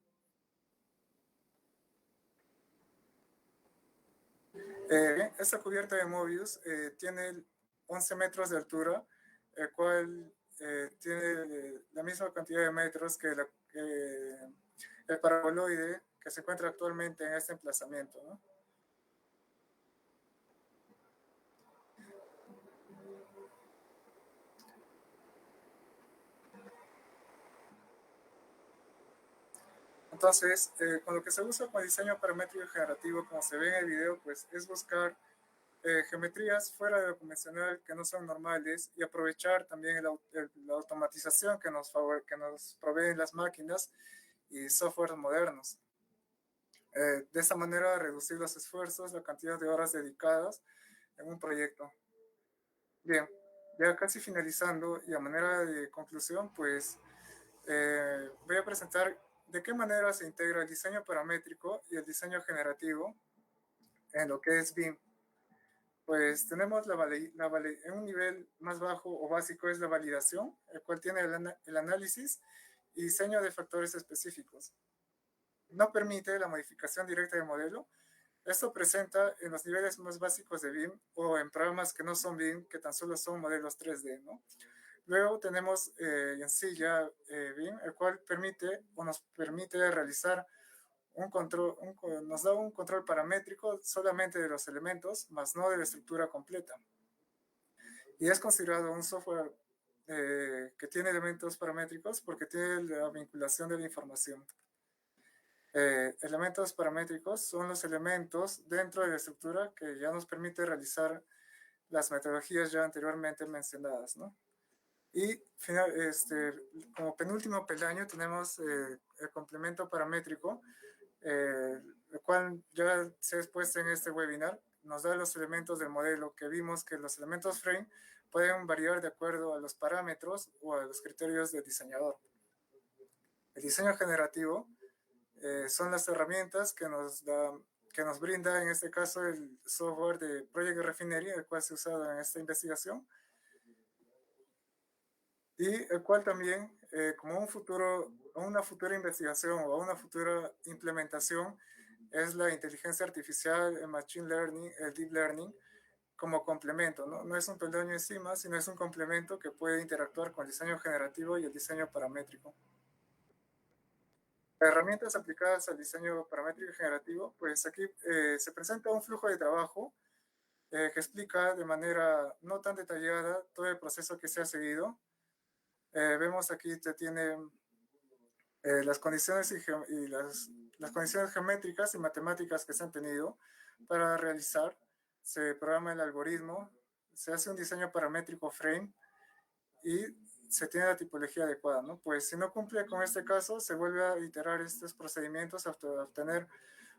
Esta cubierta de Mobius tiene 11 metros de altura, el cual tiene la misma cantidad de metros que el paraboloide que se encuentra actualmente en este emplazamiento, ¿no? Entonces, con lo que se usa con diseño paramétrico generativo, como se ve en el video, pues es buscar geometrías fuera de lo convencional que no son normales y aprovechar también la automatización que nos proveen las máquinas y softwares modernos. De esta manera, reducir los esfuerzos, la cantidad de horas dedicadas en un proyecto. Bien, ya casi finalizando y a manera de conclusión, pues voy a presentar de qué manera se integra el diseño paramétrico y el diseño generativo en lo que es BIM. Pues tenemos en un nivel más bajo o básico es la validación, el cual tiene el análisis y diseño de factores específicos. No permite la modificación directa del modelo. Esto presenta en los niveles más básicos de BIM o en programas que no son BIM, que tan solo son modelos 3D, ¿no? Luego tenemos en sí ya BIM, el cual nos permite realizar un control, nos da un control paramétrico solamente de los elementos, más no de la estructura completa. Y es considerado un software que tiene elementos paramétricos porque tiene la vinculación de la información. Elementos paramétricos son los elementos dentro de la estructura que ya nos permite realizar las metodologías ya anteriormente mencionadas, ¿no? Y como penúltimo peldaño tenemos el complemento paramétrico, el cual ya se ha expuesto en este webinar. Nos da los elementos del modelo, que vimos que los elementos frame pueden variar de acuerdo a los parámetros o a los criterios del diseñador. El diseño generativo son las herramientas que nos brinda en este caso el software de Project Refinery, el cual se ha usado en esta investigación, y el cual también, como una futura investigación o una futura implementación, es la inteligencia artificial, el machine learning, el deep learning, como complemento, ¿no? No es un peldaño encima, sino es un complemento que puede interactuar con el diseño generativo y el diseño paramétrico. Herramientas aplicadas al diseño paramétrico y generativo, pues aquí se presenta un flujo de trabajo que explica de manera no tan detallada todo el proceso que se ha seguido. Vemos aquí que tiene las condiciones las condiciones geométricas y matemáticas que se han tenido para realizar. Se programa el algoritmo, se hace un diseño paramétrico frame y se tiene la tipología adecuada, ¿no? Pues si no cumple con este caso, se vuelve a iterar estos procedimientos hasta obtener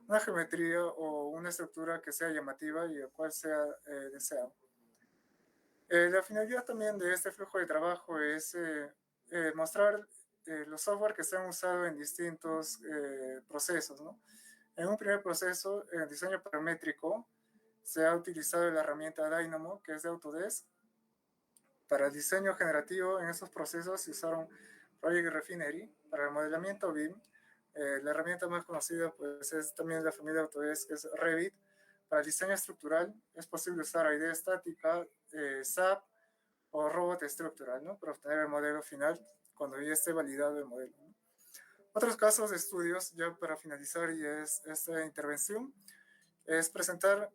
una geometría o una estructura que sea llamativa y el cual sea deseado. La finalidad también de este flujo de trabajo es mostrar los software que se han usado en distintos procesos, ¿no? En un primer proceso, en diseño paramétrico, se ha utilizado la herramienta Dynamo, que es de Autodesk. Para el diseño generativo, en esos procesos se usaron Project Refinery. Para el modelamiento BIM, la herramienta más conocida pues, es también la familia Autodesk, que es Revit. Para el diseño estructural, es posible usar idea estática, SAP o Robot Structural, ¿no? Para obtener el modelo final cuando ya esté validado el modelo, ¿no? Otros casos de estudios, ya para finalizar, y es esta intervención, es presentar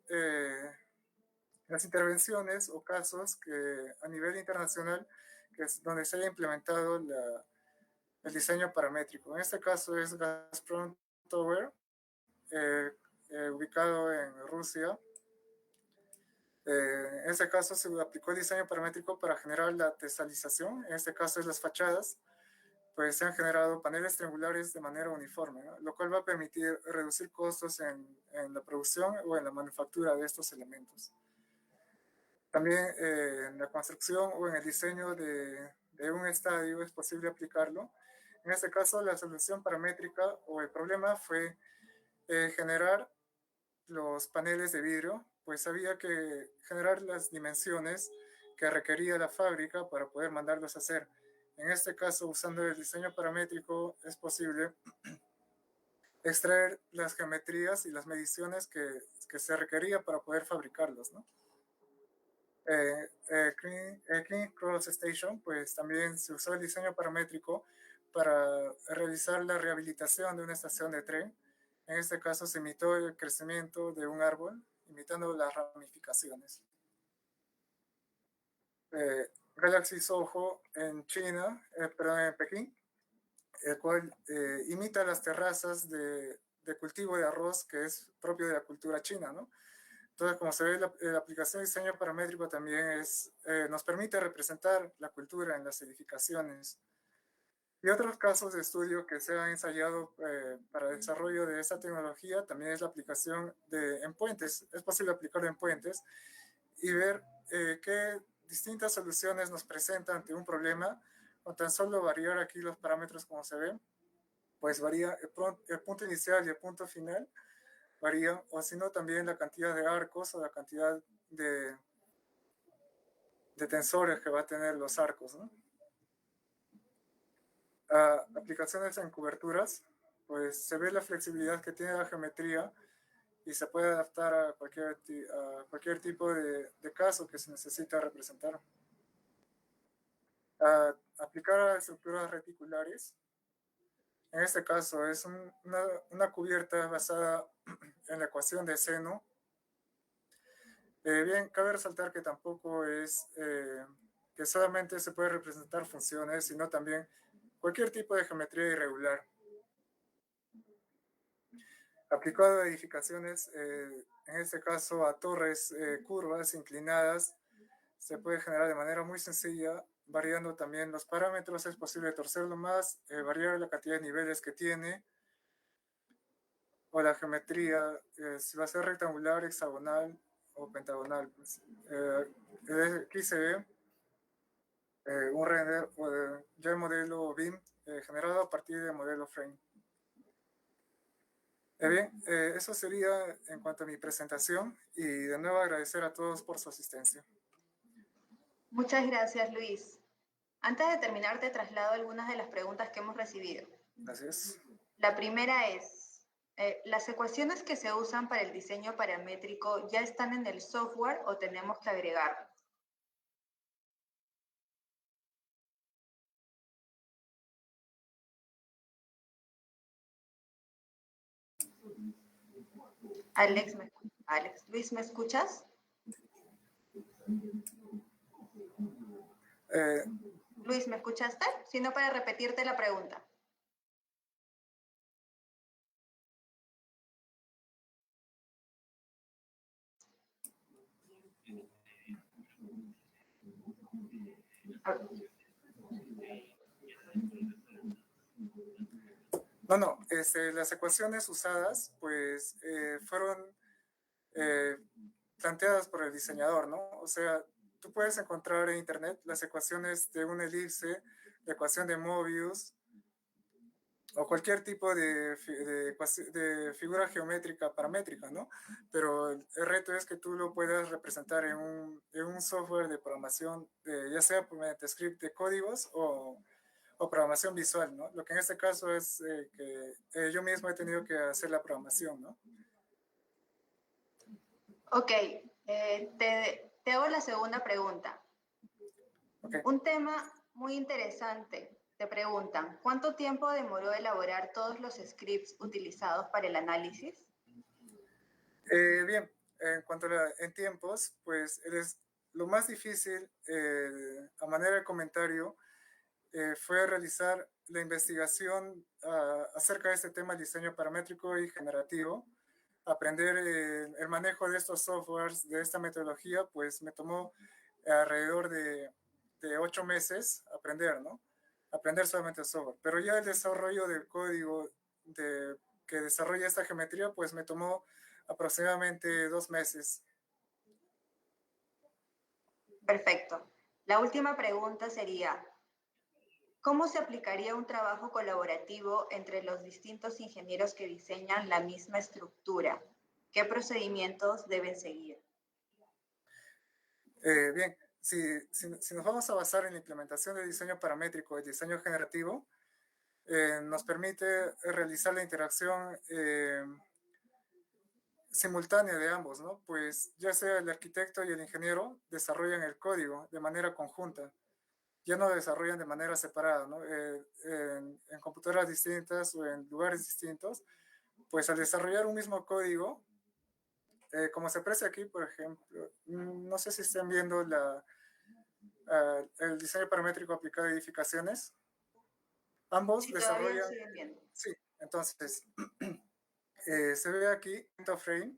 las intervenciones o casos que a nivel internacional, que es donde se haya implementado el diseño paramétrico. En este caso es Gazprom Tower, ubicado en Rusia. En este caso se aplicó el diseño paramétrico para generar la tesalización. En este caso es las fachadas, pues se han generado paneles triangulares de manera uniforme, ¿no? Lo cual va a permitir reducir costos en la producción o en la manufactura de estos elementos. También en la construcción o en el diseño de un estadio es posible aplicarlo. En este caso, la solución paramétrica o el problema fue generar los paneles de vidrio, pues había que generar las dimensiones que requería la fábrica para poder mandarlos a hacer. En este caso, usando el diseño paramétrico, es posible extraer las geometrías y las mediciones que se requería para poder fabricarlos, ¿no? King Cross Station, pues también se usó el diseño paramétrico para realizar la rehabilitación de una estación de tren. En este caso se imitó el crecimiento de un árbol, imitando las ramificaciones. Galaxy Soho en China, perdón, en Pekín, el cual imita las terrazas de cultivo de arroz que es propio de la cultura china, ¿no? Entonces, como se ve, la aplicación de diseño paramétrico también nos permite representar la cultura en las edificaciones. Y otros casos de estudio que se han ensayado para el desarrollo de esta tecnología también es la aplicación en puentes. Es posible aplicarlo en puentes y ver qué distintas soluciones nos presenta ante un problema, con tan solo variar aquí los parámetros como se ve, pues varía el punto inicial y el punto final varían, o si no también la cantidad de arcos o la cantidad de tensores que va a tener los arcos, ¿no? Aplicaciones en coberturas, pues se ve la flexibilidad que tiene la geometría y se puede adaptar a cualquier tipo de caso que se necesita representar. Aplicar a estructuras reticulares, en este caso es una cubierta basada en la ecuación de seno. Bien, cabe resaltar que tampoco es que solamente se puede representar funciones, sino también cualquier tipo de geometría irregular. Aplicado a edificaciones, en este caso a torres curvas, inclinadas, se puede generar de manera muy sencilla, variando también los parámetros. Es posible torcerlo más, variar la cantidad de niveles que tiene, o la geometría, si va a ser rectangular, hexagonal o pentagonal. Pues, aquí se ve un render ya el modelo BIM generado a partir del modelo Frame. Bien, eso sería en cuanto a mi presentación y de nuevo agradecer a todos por su asistencia. Muchas gracias, Luis. Antes de terminar, te traslado algunas de las preguntas que hemos recibido. Gracias. La primera es, ¿las ecuaciones que se usan para el diseño paramétrico ya están en el software o tenemos que agregarlas? Luis, ¿me escuchas? Luis, ¿me escuchaste? Si no, para repetirte la pregunta. No, las ecuaciones usadas pues fueron eh, planteadas por el diseñador, ¿no? O sea, tú puedes encontrar en internet las ecuaciones de una elipse, la ecuación de Mobius o cualquier tipo de figura geométrica paramétrica, ¿no? Pero el reto es que tú lo puedas representar en un software de programación, ya sea mediante script de códigos o programación visual, ¿no? Lo que en este caso es que yo mismo he tenido que hacer la programación, ¿no? Ok, te hago la segunda pregunta. Okay. Un tema muy interesante. Te preguntan, ¿cuánto tiempo demoró elaborar todos los scripts utilizados para el análisis? Bien, en cuanto en tiempos, pues lo más difícil, a manera de comentario, fue realizar la investigación acerca de este tema de diseño paramétrico y generativo. Aprender el manejo de estos softwares, de esta metodología, pues me tomó alrededor de 8 meses aprender, ¿no? Aprender solamente el software. Pero ya el desarrollo del código que desarrolla esta geometría, pues me tomó aproximadamente 2 meses. Perfecto. La última pregunta sería, ¿cómo se aplicaría un trabajo colaborativo entre los distintos ingenieros que diseñan la misma estructura? ¿Qué procedimientos deben seguir? Bien, si nos vamos a basar en la implementación de diseño paramétrico y diseño generativo, nos permite realizar la interacción simultánea de ambos, ¿no? Pues ya sea el arquitecto y el ingeniero desarrollan el código de manera conjunta, ya no desarrollan de manera separada, ¿no? En computadoras distintas o en lugares distintos, pues al desarrollar un mismo código, como se aprecia aquí, por ejemplo, no sé si están viendo el diseño paramétrico aplicado a edificaciones, ambos Si todavía lo desarrollan, siguen viendo. sí, entonces se ve aquí frame,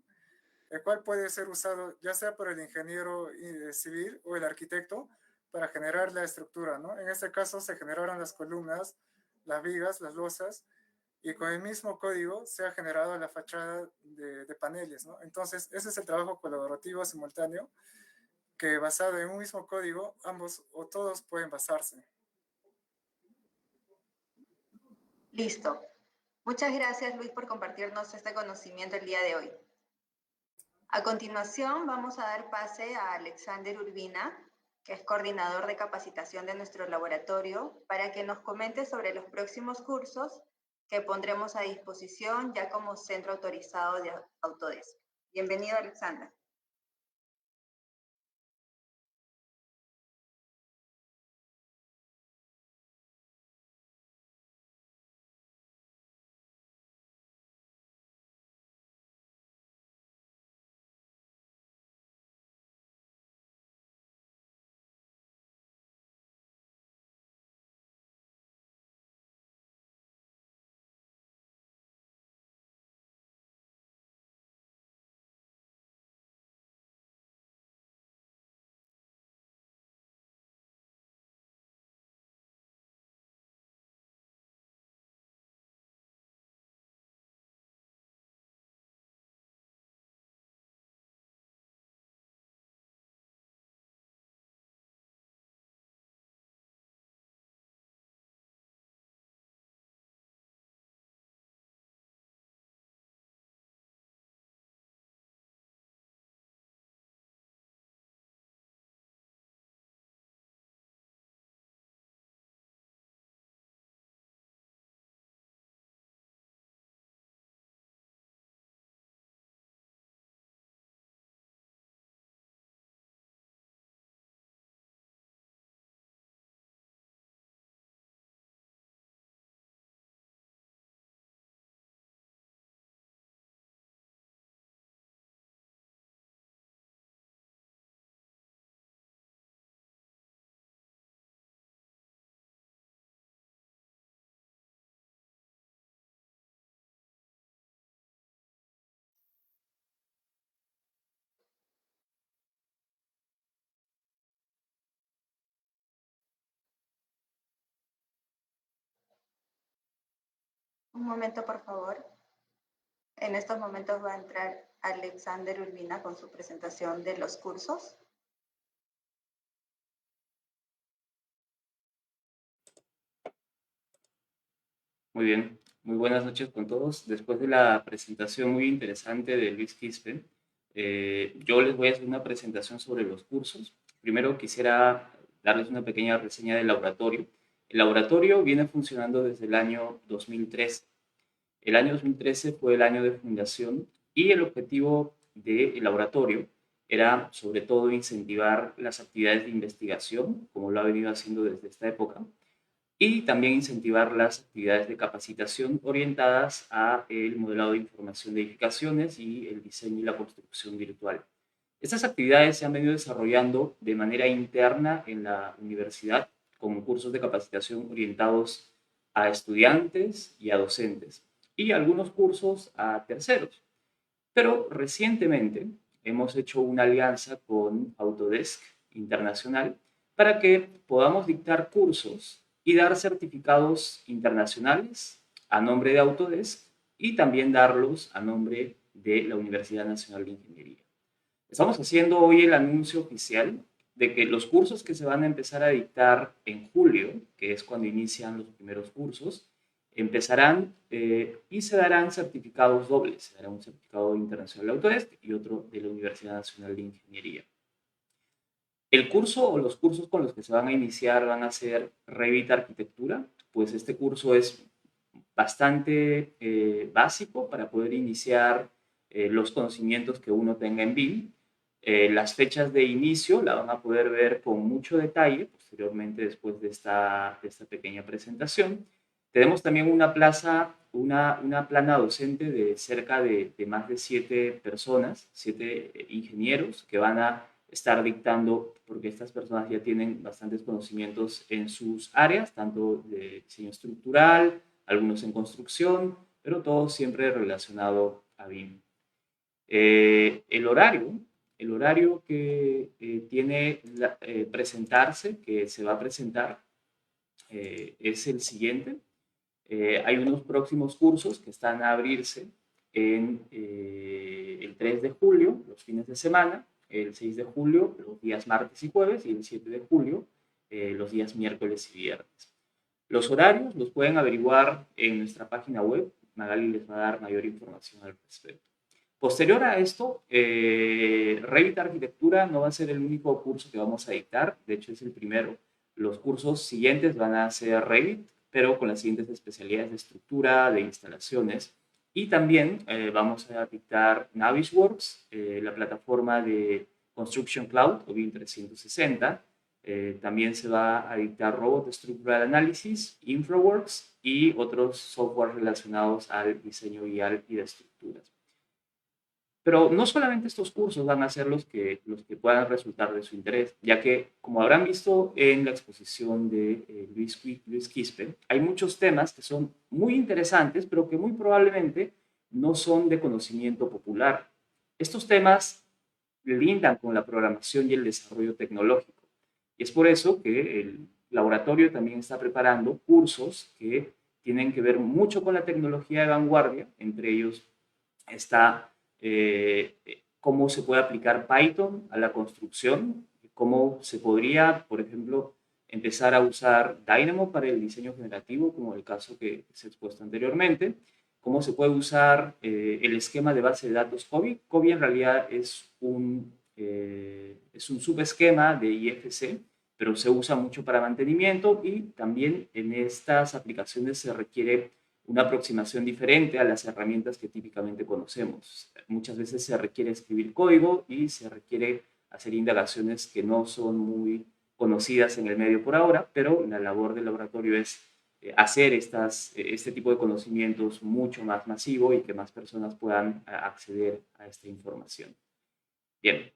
el cual puede ser usado ya sea por el ingeniero civil o el arquitecto para generar la estructura, ¿no? En este caso se generaron las columnas, las vigas, las losas, y con el mismo código se ha generado la fachada de paneles, ¿no? Entonces, ese es el trabajo colaborativo simultáneo que basado en un mismo código, ambos o todos pueden basarse. Listo. Muchas gracias, Luis, por compartirnos este conocimiento el día de hoy. A continuación, vamos a dar pase a Alexander Urbina, que es coordinador de capacitación de nuestro laboratorio, para que nos comente sobre los próximos cursos que pondremos a disposición ya como centro autorizado de Autodesk. Bienvenido, Alexander. Un momento, por favor. En estos momentos va a entrar Alexander Urbina con su presentación de los cursos. Muy bien, muy buenas noches con todos. Después de la presentación muy interesante de Luis Quispe, yo les voy a hacer una presentación sobre los cursos. Primero quisiera darles una pequeña reseña del laboratorio. El laboratorio viene funcionando desde el año 2013. El año 2013 fue el año de fundación y el objetivo del laboratorio era sobre todo incentivar las actividades de investigación, como lo ha venido haciendo desde esta época, y también incentivar las actividades de capacitación orientadas a el modelado de información de edificaciones y el diseño y la construcción virtual. Estas actividades se han venido desarrollando de manera interna en la universidad con cursos de capacitación orientados a estudiantes y a docentes y algunos cursos a terceros. Pero recientemente hemos hecho una alianza con Autodesk Internacional para que podamos dictar cursos y dar certificados internacionales a nombre de Autodesk y también darlos a nombre de la Universidad Nacional de Ingeniería. Estamos haciendo hoy el anuncio oficial de que los cursos que se van a empezar a dictar en julio, que es cuando inician los primeros cursos, empezarán y se darán certificados dobles. Se dará un certificado internacional de Autodesk y otro de la Universidad Nacional de Ingeniería. El curso o los cursos con los que se van a iniciar van a ser Revit Arquitectura, pues este curso es bastante básico para poder iniciar los conocimientos que uno tenga en BIM. Las fechas de inicio la van a poder ver con mucho detalle posteriormente después de esta pequeña presentación. Tenemos también una plana docente de cerca de más de 7 personas, 7 ingenieros que van a estar dictando, porque estas personas ya tienen bastantes conocimientos en sus áreas, tanto de diseño estructural, algunos en construcción, pero todo siempre relacionado a BIM. El horario que tiene presentarse, que se va a presentar, es el siguiente. Hay unos próximos cursos que están a abrirse en el 3 de julio, los fines de semana, el 6 de julio, los días martes y jueves, y el 7 de julio, los días miércoles y viernes. Los horarios los pueden averiguar en nuestra página web. Magali les va a dar mayor información al respecto. Posterior a esto, Revit Arquitectura no va a ser el único curso que vamos a dictar, de hecho es el primero. Los cursos siguientes van a ser Revit, pero con las siguientes especialidades de estructura, de instalaciones. Y también vamos a dictar Navisworks, la plataforma de Construction Cloud o BIM 360. También se va a dictar Robot Structural Analysis, InfraWorks y otros software relacionados al diseño vial y de estructuras. Pero no solamente estos cursos van a ser los que puedan resultar de su interés, ya que, como habrán visto en la exposición de Luis Quispe, hay muchos temas que son muy interesantes, pero que muy probablemente no son de conocimiento popular. Estos temas lindan con la programación y el desarrollo tecnológico. Y es por eso que el laboratorio también está preparando cursos que tienen que ver mucho con la tecnología de vanguardia. Entre ellos está cómo se puede aplicar Python a la construcción, cómo se podría, por ejemplo, empezar a usar Dynamo para el diseño generativo, como el caso que se ha expuesto anteriormente, cómo se puede usar el esquema de base de datos COBI. COBI en realidad es un subesquema de IFC, pero se usa mucho para mantenimiento y también en estas aplicaciones se requiere una aproximación diferente a las herramientas que típicamente conocemos. Muchas veces se requiere escribir código y se requiere hacer indagaciones que no son muy conocidas en el medio por ahora, pero la labor del laboratorio es hacer este tipo de conocimientos mucho más masivo y que más personas puedan acceder a esta información. Bien,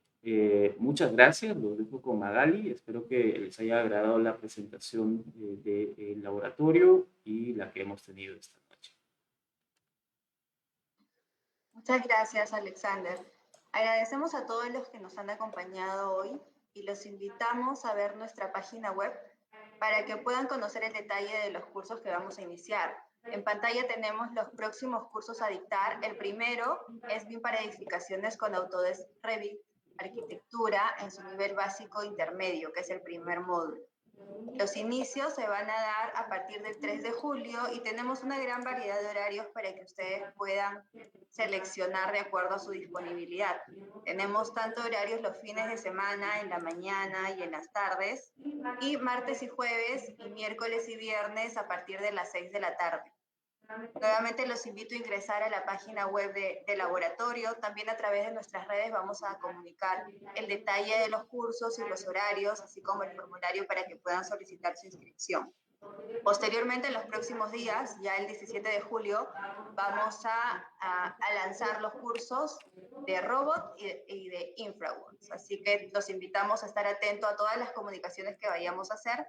muchas gracias, los dejo con Magali. Espero que les haya agradado la presentación del laboratorio y la que hemos tenido esta noche. Muchas gracias, Alexander. Agradecemos a todos los que nos han acompañado hoy y los invitamos a ver nuestra página web para que puedan conocer el detalle de los cursos que vamos a iniciar. En pantalla tenemos los próximos cursos a dictar. El primero es BIM para edificaciones con Autodesk Revit, arquitectura en su nivel básico intermedio, que es el primer módulo. Los inicios se van a dar a partir del 3 de julio y tenemos una gran variedad de horarios para que ustedes puedan seleccionar de acuerdo a su disponibilidad. Tenemos tanto horarios los fines de semana, en la mañana y en las tardes, y martes y jueves, y miércoles y viernes a partir de las 6 de la tarde. Nuevamente los invito a ingresar a la página web de laboratorio. También a través de nuestras redes vamos a comunicar el detalle de los cursos y los horarios, así como el formulario para que puedan solicitar su inscripción. Posteriormente, en los próximos días, ya el 17 de julio, vamos a lanzar los cursos de Robot y de InfraWorks. Así que los invitamos a estar atentos a todas las comunicaciones que vayamos a hacer.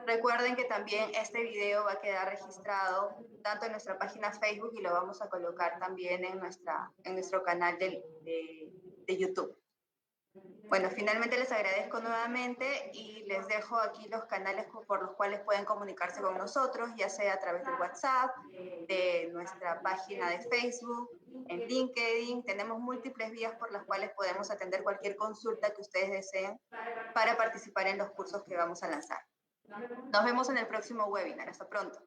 Recuerden que también este video va a quedar registrado tanto en nuestra página Facebook y lo vamos a colocar también en nuestro canal de YouTube. Bueno, finalmente les agradezco nuevamente y les dejo aquí los canales por los cuales pueden comunicarse con nosotros, ya sea a través del WhatsApp, de nuestra página de Facebook, en LinkedIn. Tenemos múltiples vías por las cuales podemos atender cualquier consulta que ustedes deseen para participar en los cursos que vamos a lanzar. Nos vemos en el próximo webinar. Hasta pronto.